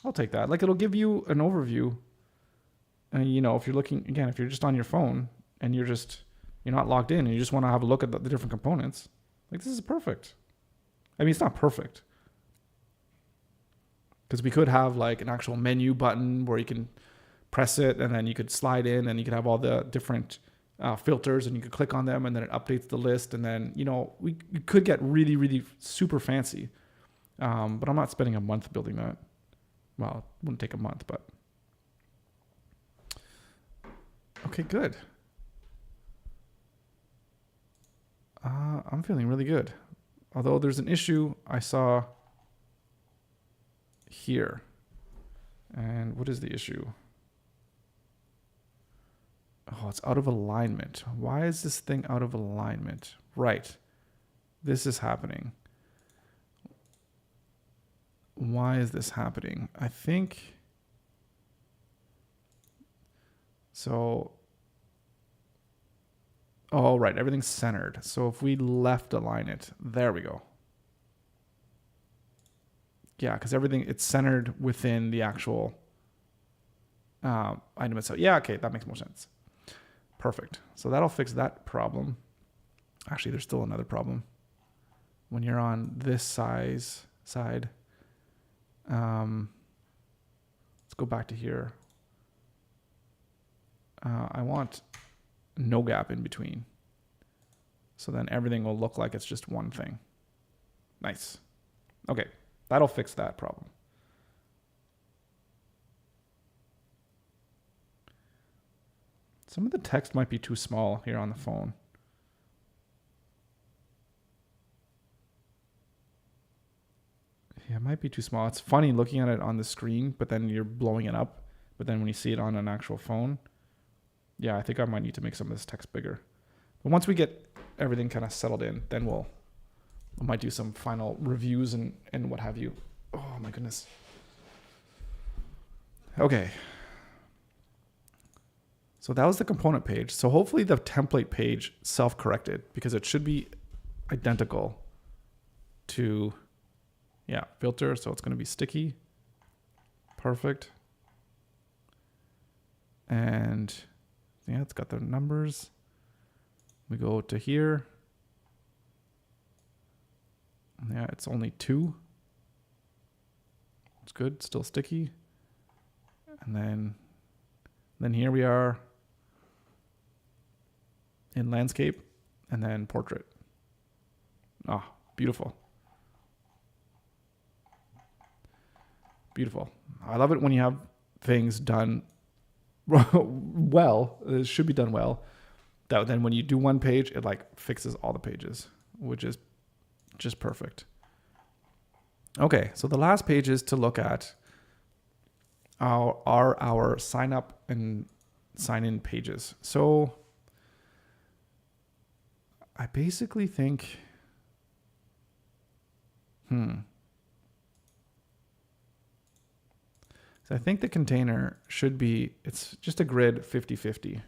I'll take that. Like, it'll give you an overview. And, you know, if you're looking... Again, if you're just on your phone and you're not logged in and you just want to have a look at the different components, like, this is perfect. I mean, it's not perfect. Because we could have, like, an actual menu button where you can press it and then you could slide in and you could have all the different filters and you could click on them and then it updates the list. And then, you know, we could get really, really super fancy. But I'm not spending a month building that. Well, it wouldn't take a month, but... Okay, good. I'm feeling really good. Although there's an issue I saw here. And what is the issue? Oh, it's out of alignment. Why is this thing out of alignment? Right. This is happening. Why is this happening? I think... So... Oh, right. Everything's centered. So if we left align it, there we go. Yeah, because it's centered within the actual item itself. Yeah, okay, that makes more sense. Perfect. So that'll fix that problem. Actually, there's still another problem. When you're on this side, let's go back to here. I want no gap in between. So then everything will look like it's just one thing. Nice. Okay, that'll fix that problem. Some of the text might be too small here on the phone. Yeah, it might be too small. It's funny looking at it on the screen, but then you're blowing it up. But then when you see it on an actual phone, yeah, I think I might need to make some of this text bigger. But once we get everything kind of settled in, then I might do some final reviews and what have you. Oh my goodness. Okay. So that was the component page. So hopefully the template page self-corrected because it should be identical to, yeah, filter. So it's going to be sticky. Perfect. And yeah, it's got the numbers. We go to here. Yeah, it's only 2. It's good, still sticky. And then here we are in landscape and then portrait. Ah, beautiful. Beautiful. I love it when you have things done well. It should be done well. That then when you do one page, it like fixes all the pages, which is just perfect. Okay, so the last page is to look at our sign up and sign in pages. So I basically think, So I think the container should be, it's just a grid 50-50.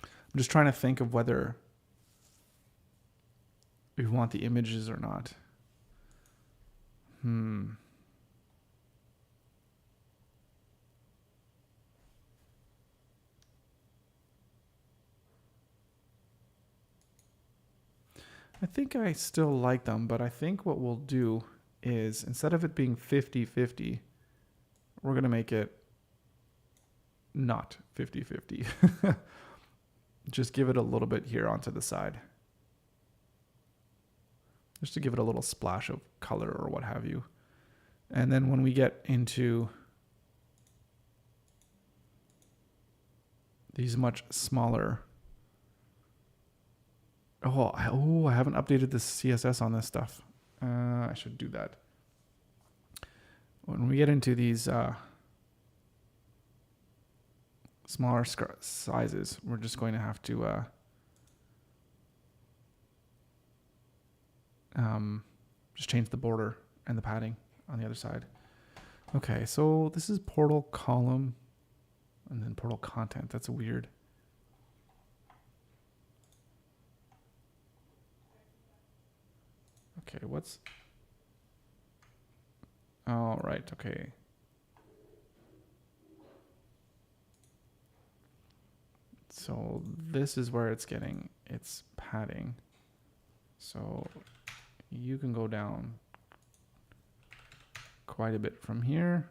I'm just trying to think of whether we want the images or not. I think I still like them, but I think what we'll do is instead of it being 50-50, we're going to make it not 50-50. Just give it a little bit here onto the side. Just to give it a little splash of color or what have you. And then when we get into these much smaller... I haven't updated the CSS on this stuff. I should do that. When we get into these smaller sizes, we're just going to have to just change the border and the padding on the other side. Okay, so this is portal column and then portal content. That's weird. Okay, what's... Oh, right, okay. So this is where it's getting its padding. So you can go down quite a bit from here.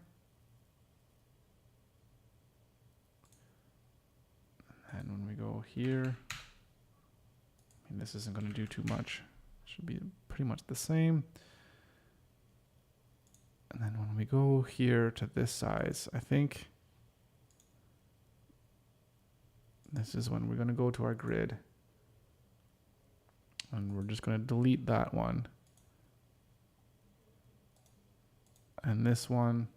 And when we go here, I mean, this isn't going to do too much. Should be pretty much the same. And then when we go here to this size, I think this is when we're going to go to our grid. And we're just going to delete that one. And this one,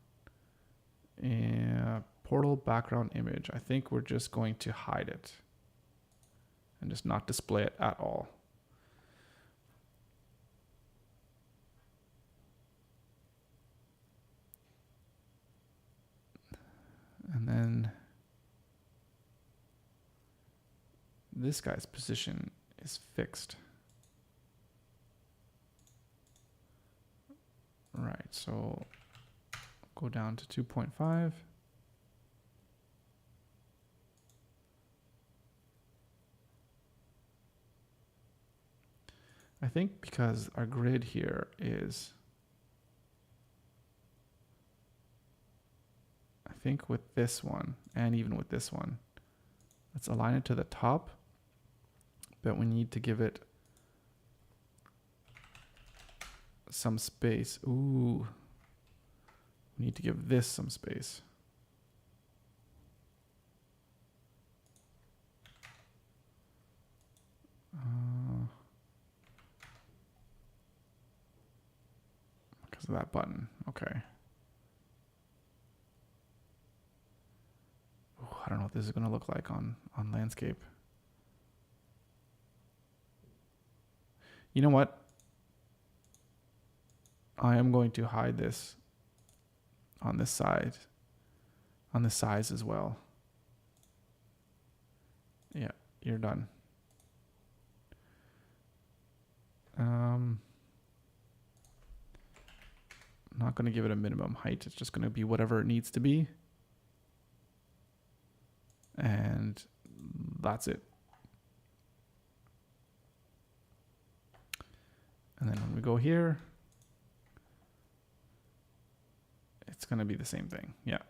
portal background image. I think we're just going to hide it and just not display it at all. And then this guy's position is fixed. Right, so go down to 2.5. I think because our grid here is, I think with this one and even with this one, let's align it to the top, but we need to give it some space. Ooh, we need to give this some space. Because of that button. Okay. Ooh, I don't know what this is going to look like on landscape. You know what? I am going to hide this on this side, on the size as well. Yeah, you're done. I'm not going to give it a minimum height. It's just going to be whatever it needs to be. And that's it. And then when we go here, it's going to be the same thing. Yeah.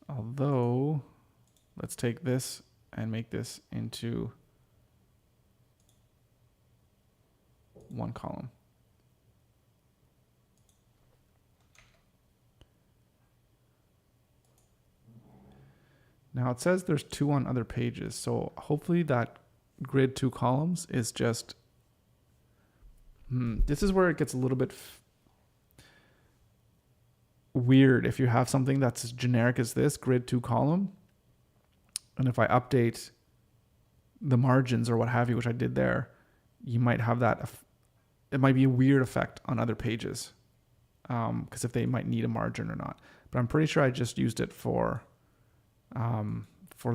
Although, let's take this and make this into one column. Now it says there's 2 on other pages, so hopefully that grid 2 columns is just... this is where it gets a little bit weird if you have something that's as generic as this, grid 2 column. And if I update the margins or what have you, which I did there, you might have that... it might be a weird effect on other pages because if they might need a margin or not. But I'm pretty sure I just used it for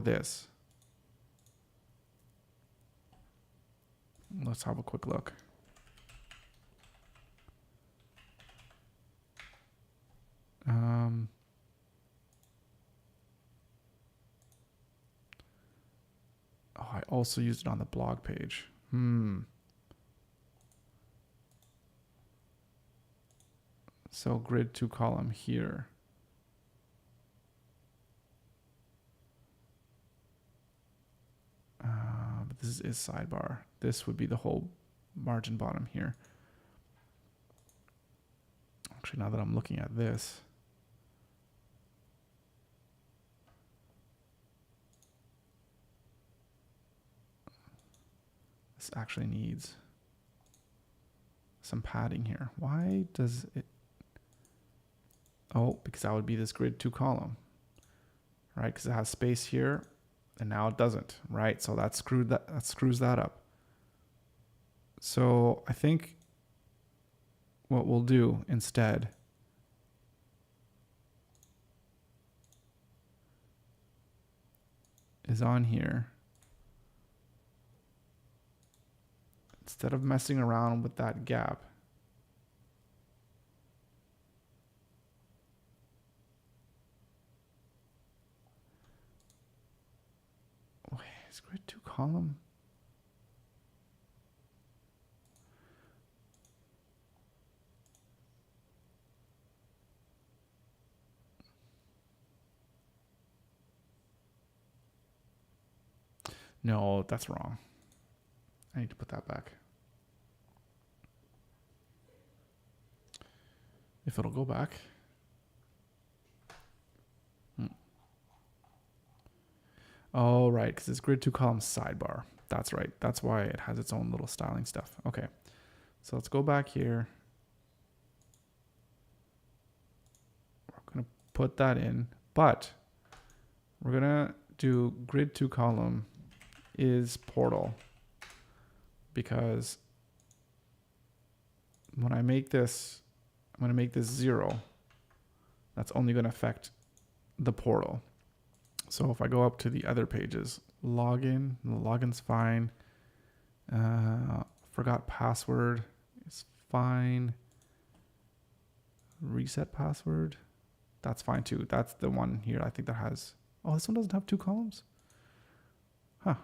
this. Let's have a quick look. Oh, I also used it on the blog page. So grid 2 column here. But this is sidebar. This would be the whole margin bottom here. Actually, now that I'm looking at this, this actually needs some padding here. Why does it? Oh, because that would be this grid 2 column, right? Because it has space here, and now it doesn't, right? So that screws that up. So I think what we'll do instead is on here, instead of messing around with that gap, wait, is grid 2 column? No, that's wrong. I need to put that back. If it'll go back. Oh, right, because it's grid 2 column sidebar. That's right. That's why it has its own little styling stuff. Okay, so let's go back here. We're going to put that in, but we're going to do grid 2 column is portal, because when I make this, I'm going to make this 0. That's only going to affect the portal. So if I go up to the other pages, login, the login's fine. Forgot password is fine. Reset password, that's fine too. That's the one here. I think that has, oh, this one doesn't have 2 columns. Huh.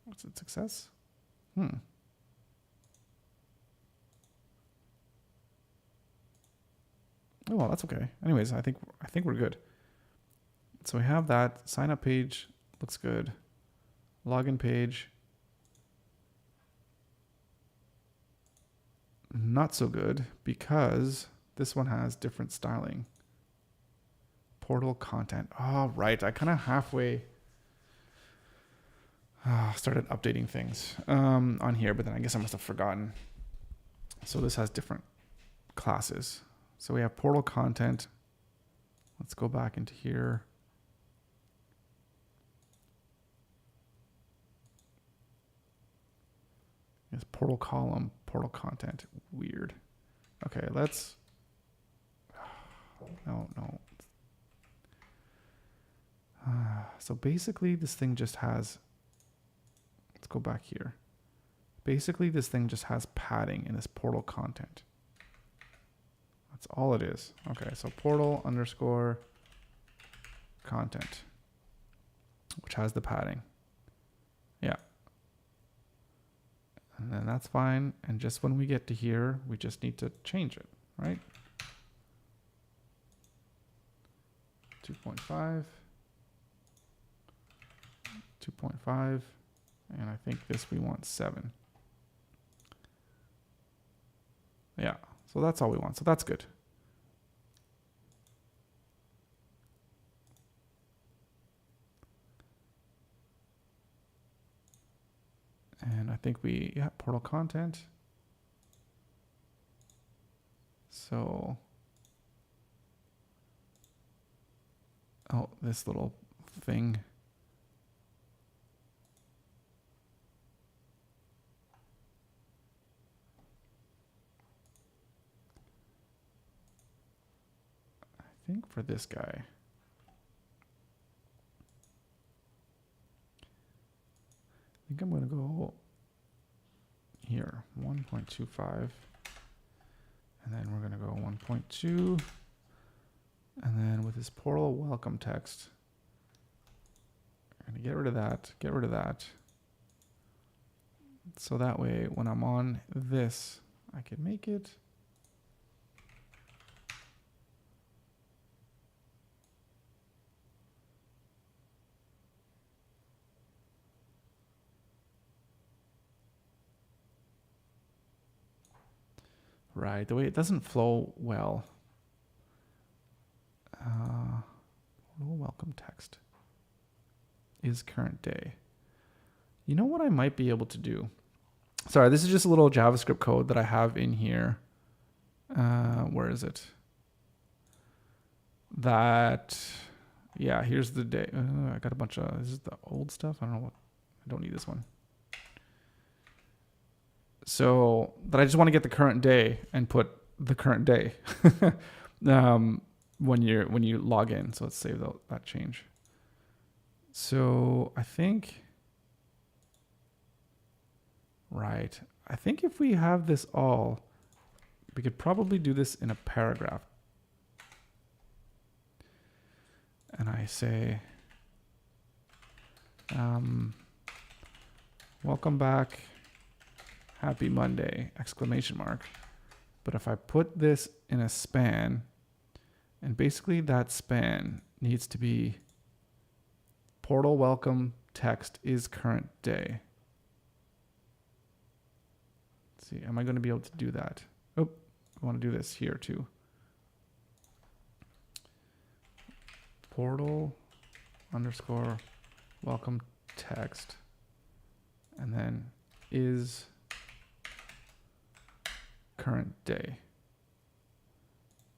What's it, success? Oh, well, that's okay. Anyways, I think we're good. So we have that sign up page, looks good. Login page, not so good, because this one has different styling. Portal content. Oh, right. I kind of halfway started updating things on here, but then I guess I must have forgotten. So this has different classes. So we have portal content. Let's go back into here. It's portal column, portal content. Weird. Okay, let's. No. So basically, this thing just has. Let's go back here. Basically, this thing just has padding in this portal content. That's all it is. Okay, so portal underscore content, which has the padding. Yeah. And then that's fine. And just when we get to here, we just need to change it, right? 2.5. 2.5. And I think this we want 7. Yeah. So that's all we want. So that's good. And I think portal content. So, oh, this little thing. I think for this guy. think I'm going to go here, 1.25. And then we're going to go 1.2. And then with this portal welcome text, I'm going to get rid of that, get rid of that. So that way, when I'm on this, I can make it right. The way it doesn't flow well. Welcome text is current day. You know what I might be able to do? Sorry, this is just a little JavaScript code that I have in here. Where is it? Yeah, here's the day. I got a bunch of, this is the old stuff. I don't know what, I don't need this one. So, but I just want to get the current day and put the current day when you log in. So let's save that change. So I think, right. I think if we have this all, we could probably do this in a paragraph. And I say, welcome back, happy Monday, exclamation mark. But if I put this in a span, and basically that span needs to be portal welcome text is current day. Let's see, am I going to be able to do that? Oh, I want to do this here too. Portal underscore welcome text, and then is current day.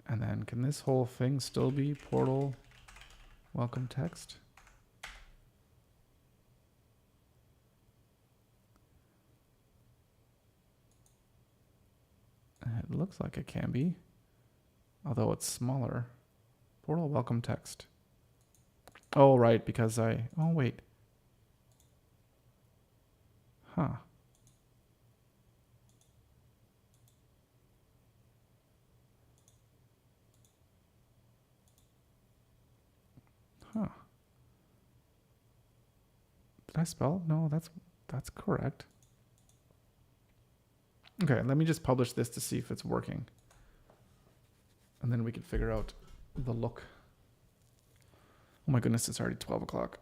And then can this whole thing still be portal welcome text? It looks like it can be, although it's smaller. Portal welcome text. Oh, right, because oh, wait. Huh. Huh. Did I spell? No, that's correct. Okay, let me just publish this to see if it's working. And then we can figure out the look. Oh my goodness, it's already 12 o'clock.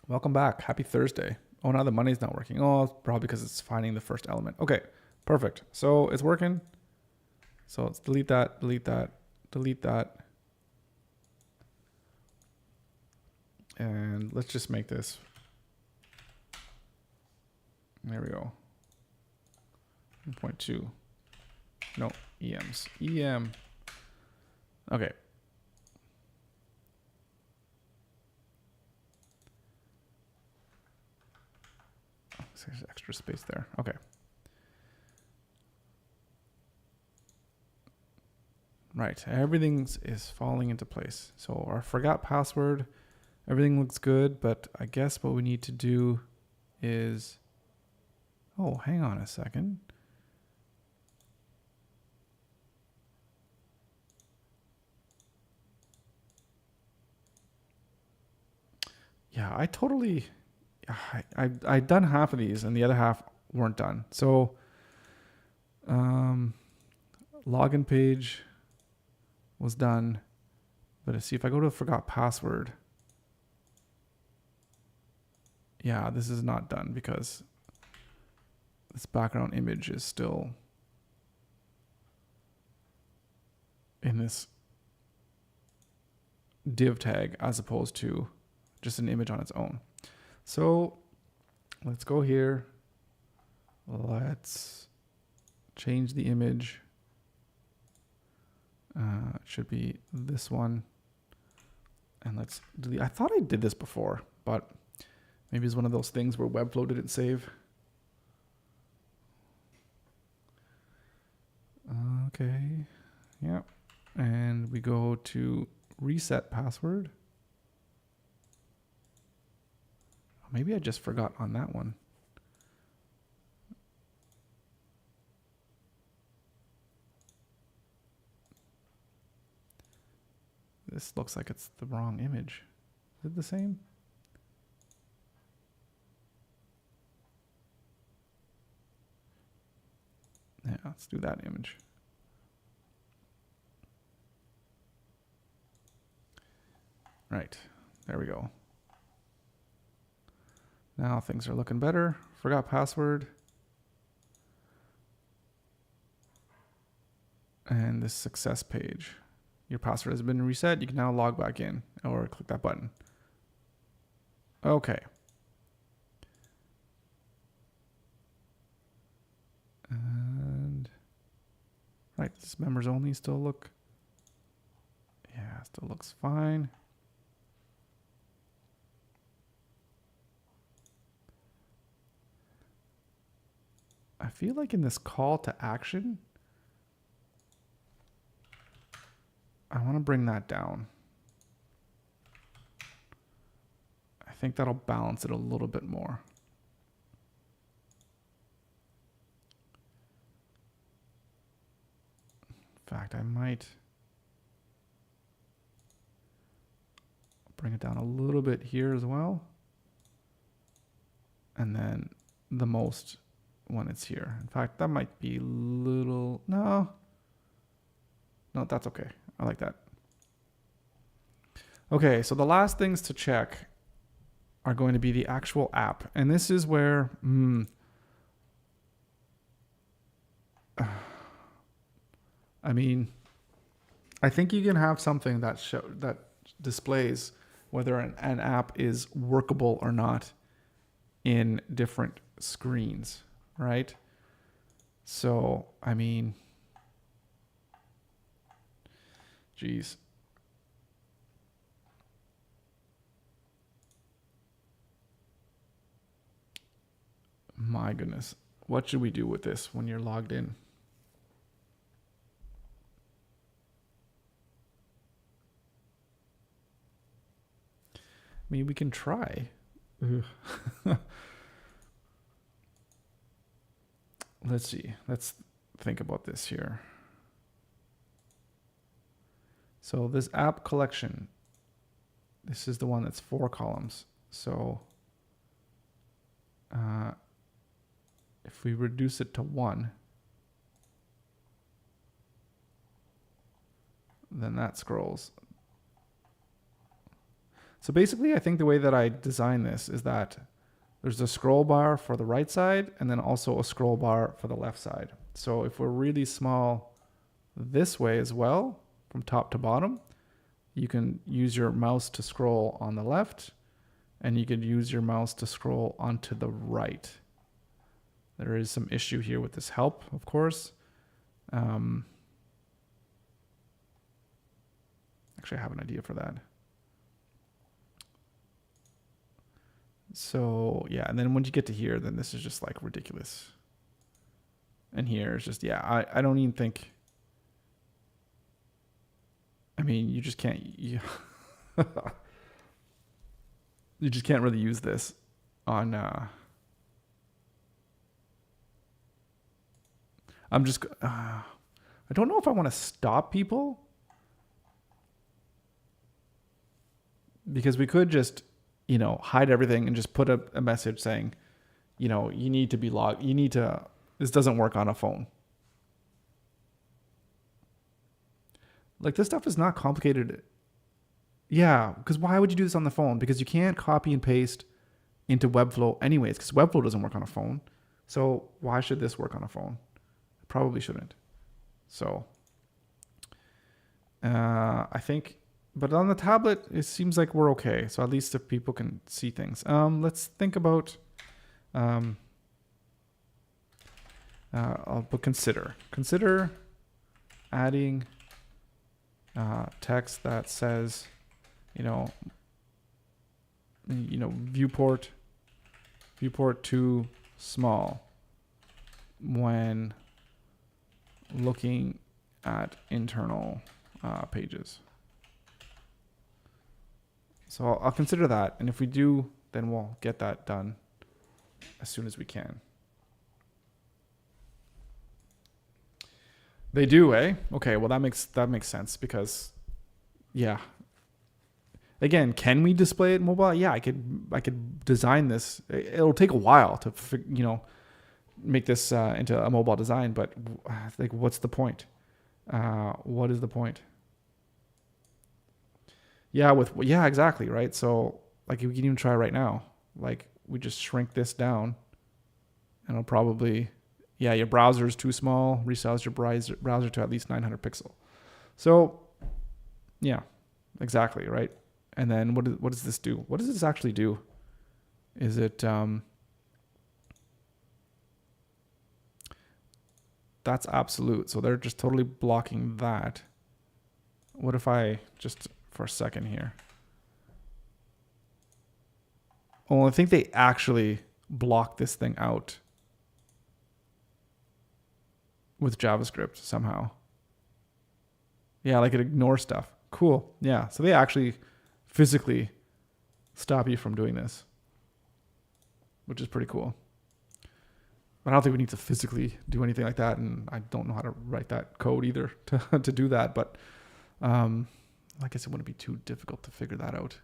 Welcome back. Happy Thursday. Oh, now the money's not working. Oh, it's probably because it's finding the first element. Okay, perfect. So it's working. So let's delete that, delete that, delete that. And let's just make this. There we go. 1.2. No, EMs. EM. Okay. There's extra space there. Okay. Right. Everything is falling into place. So our forgot password, everything looks good, but I guess what we need to do is, oh, hang on a second. Yeah, I'd done half of these and the other half weren't done. So login page was done, but let's see if I go to forgot password. Yeah, this is not done because this background image is still in this div tag as opposed to just an image on its own. So let's go here. Let's change the image. It should be this one. And let's delete. I thought I did this before, but maybe it's one of those things where Webflow didn't save. Okay. Yep. And and we go to reset password. Maybe I just forgot on that one. This looks like it's the wrong image. Is it the same? Yeah, let's do that image. Right, there we go. Now things are looking better. Forgot password. And this success page. Your password has been reset. You can now log back in or click that button. Okay. And right, this members only still look. Yeah, still looks fine. I feel like in this call to action, I want to bring that down. I think that'll balance it a little bit more. In fact, I might bring it down a little bit here as well. And then the most when it's here. In fact, that might be a little, no, that's okay. I like that. Okay, so the last things to check are going to be the actual app. And this is where, I mean, I think you can have something that displays whether an app is workable or not in different screens, right? So, I mean, geez. My goodness. What should we do with this when you're logged in? I mean, we can try. Let's see. Let's think about this here. So this app collection, this is the one that's 4 columns. So if we reduce it to 1, then that scrolls. So basically, I think the way that I design this is that there's a scroll bar for the right side and then also a scroll bar for the left side. So if we're really small this way as well, from top to bottom, you can use your mouse to scroll on the left, and you could use your mouse to scroll onto the right. There is some issue here with this help, of course. Actually, I have an idea for that. So yeah, and then once you get to here, then this is just like ridiculous. And here is just, yeah, I don't even think, I mean, you just can't, you just can't really use this on, I'm just, I don't know if I want to stop people, because we could just, hide everything and just put a message saying, you need to be logged. This doesn't work on a phone. Like, this stuff is not complicated. Yeah, because why would you do this on the phone? Because you can't copy and paste into Webflow anyways, because Webflow doesn't work on a phone. So why should this work on a phone? It probably shouldn't. So I think, but on the tablet, it seems like we're okay. So at least if people can see things. Let's think about, I'll put consider adding text that says, viewport too small when looking at internal pages. So I'll consider that. And if we do, then we'll get that done as soon as we can. They do, eh? Okay, well that makes sense because, yeah. Again, can we display it mobile? Yeah, I could design this. It'll take a while to make this into a mobile design, but like, what's the point? What is the point? Yeah, exactly, right? So like, we can even try right now. Like, we just shrink this down, and it'll probably, yeah, your browser is too small. Resize your browser to at least 900 pixel. So, yeah, exactly, right? And then what does this do? What does this actually do? Is it that's absolute. So they're just totally blocking that. What if I just for a second here? Oh, I think they actually block this thing out with JavaScript somehow. Yeah, like it ignores stuff. Cool. Yeah. So they actually physically stop you from doing this, which is pretty cool. But I don't think we need to physically do anything like that, and I don't know how to write that code either to do that. But I guess it wouldn't be too difficult to figure that out,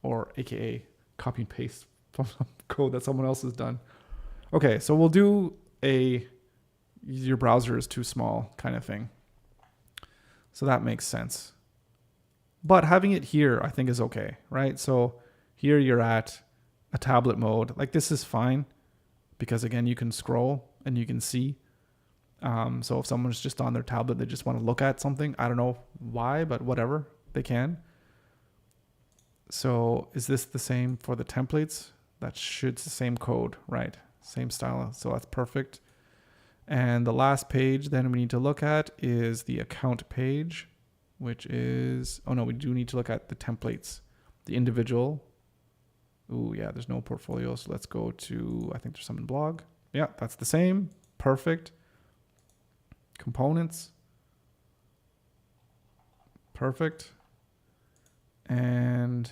or AKA copy and paste from some code that someone else has done. Okay, so we'll do your browser is too small kind of thing. So that makes sense. But having it here, I think, is okay, right? So here you're at a tablet mode. Like, this is fine because, again, you can scroll and you can see. So if someone's just on their tablet, they just want to look at something. I don't know why, but whatever, they can. So is this the same for the templates? That should the same code, right? Same style. So that's perfect. And the last page then we need to look at is the account page, which is, oh no, we do need to look at the templates, the individual. Ooh, yeah, there's no portfolio. So let's go to, I think there's some in blog. Yeah, that's the same. Perfect. Components. Perfect. And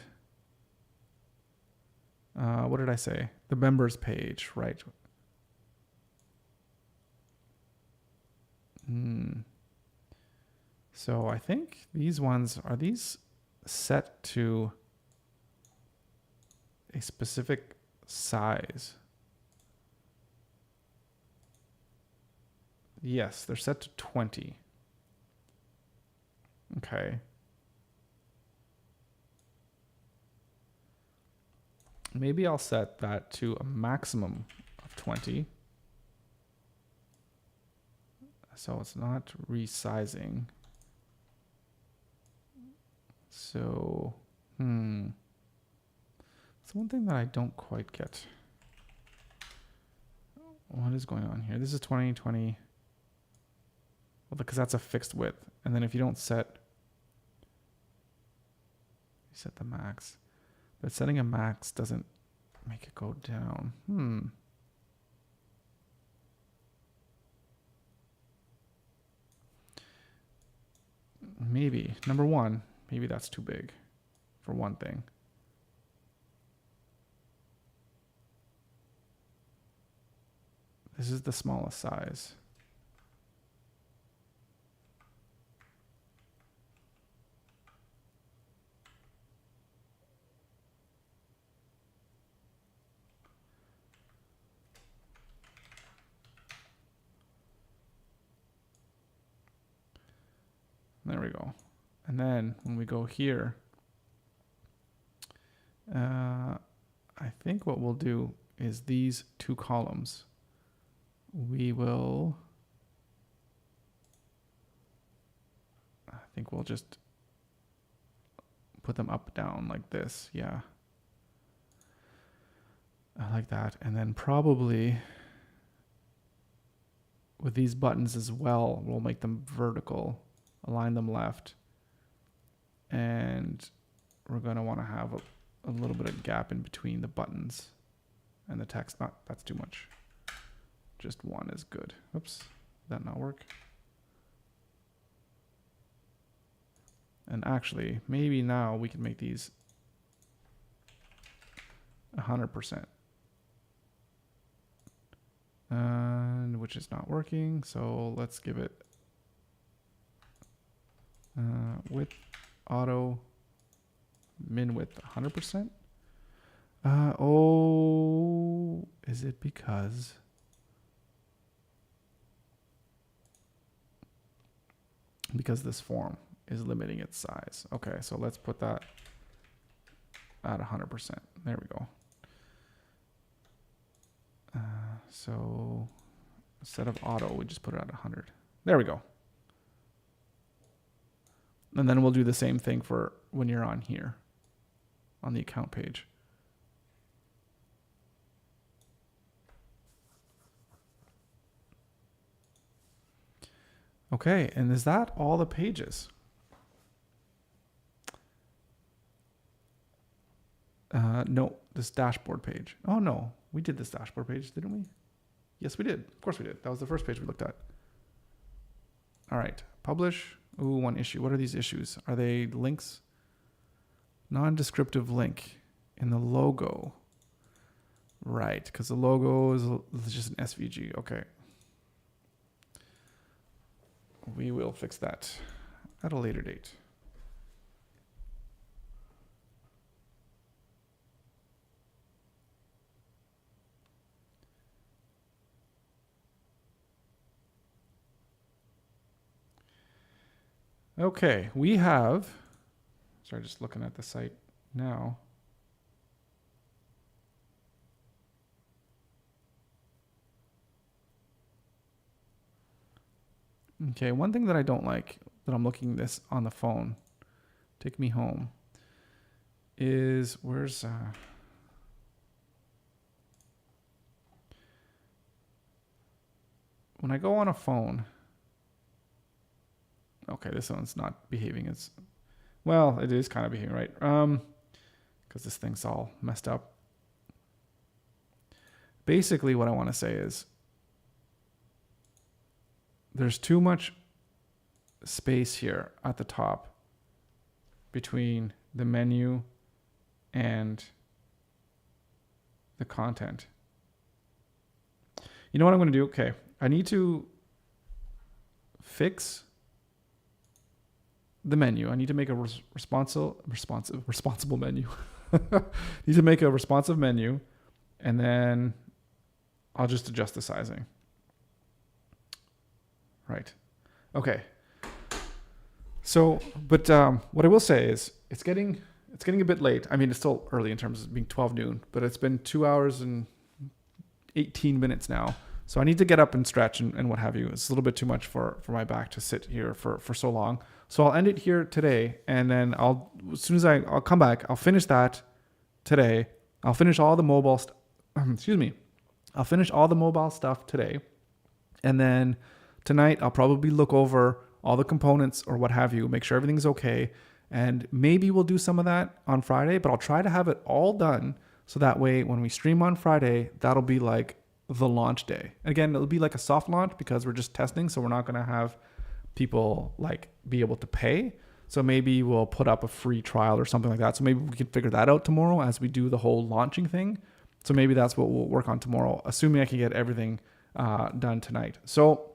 what did I say? The members page, right? So I think these ones, are these set to a specific size? Yes, they're set to 20. Okay. Maybe I'll set that to a maximum of 20. So it's not resizing. So, it's one thing that I don't quite get. What is going on here? This is 2020. Well, because that's a fixed width. And then if you don't set, you set the max. But setting a max doesn't make it go down. Maybe. Number one, maybe that's too big for one thing. This is the smallest size. There we go. And then when we go here, I think what we'll do is these two columns. We will, I think we'll just put them up, down like this. Yeah. I like that. And then probably with these buttons as well, we'll make them vertical. Align them left, and we're going to want to have a little bit of gap in between the buttons and the text. That's too much. Just one is good. Oops, did that not work? And actually, maybe now we can make these 100%. And which is not working. So let's give it width auto min width 100%. Oh, is it because this form is limiting its size? Okay, so let's put that at 100%. There we go. So instead of auto, we just put it at 100. There we go. And then we'll do the same thing for when you're on here, on the account page. Okay, and is that all the pages? No, this dashboard page. Oh no, we did this dashboard page, didn't we? Yes, we did. Of course we did. That was the first page we looked at. All right, publish. Ooh, one issue. What are these issues? Are they links? Non-descriptive link in the logo. Right, because the logo is just an SVG. Okay. We will fix that at a later date. Okay, we have, sorry, just looking at the site now. Okay, one thing that I don't like that I'm looking this on the phone, take me home, is where's when I go on a phone. Okay, this one's not behaving as well. It is kind of behaving right, because this thing's all messed up. Basically, what I want to say is there's too much space here at the top between the menu and the content. You know what I'm going to do? Okay, I need to fix the menu. I need to make a responsible menu. Need to make a responsive menu, and then I'll just adjust the sizing. Right. Okay. So, but what I will say is it's getting a bit late. I mean, it's still early in terms of being 12 noon, but it's been 2 hours and 18 minutes now. So I need to get up and stretch and what have you. It's a little bit too much for my back to sit here for so long. So I'll end it here today, and then as soon as I'll come back, I'll finish that today. I'll finish all the mobile I'll finish all the mobile stuff today. And then tonight I'll probably look over all the components or what have you, make sure everything's okay. And maybe we'll do some of that on Friday, but I'll try to have it all done so that way when we stream on Friday, that'll be like the launch day. Again, it'll be like a soft launch because we're just testing, so we're not going to have people like be able to pay. So maybe we'll put up a free trial or something like that. So maybe we can figure that out tomorrow as we do the whole launching thing. So maybe that's what we'll work on tomorrow, assuming I can get everything done tonight. So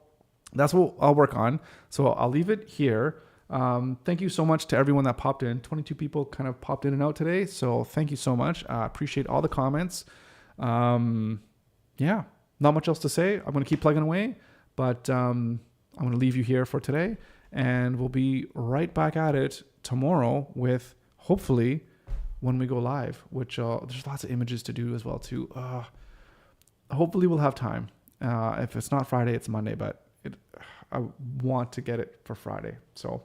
that's what I'll work on. So I'll leave it here. Thank you so much to everyone that popped in. 22 people kind of popped in and out today. So thank you so much. Appreciate all the comments. Yeah, not much else to say. I'm going to keep plugging away, but I'm going to leave you here for today, and we'll be right back at it tomorrow with hopefully when we go live, which there's lots of images to do as well too. Hopefully we'll have time. If it's not Friday, it's Monday, but I want to get it for Friday. So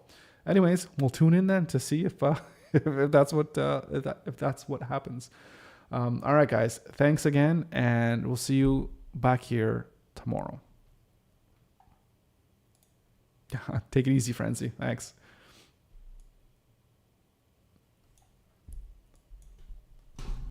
anyways, we'll tune in then to see if that's what happens. All right, guys, thanks again, and we'll see you back here tomorrow. Take it easy, Frenzy. Thanks.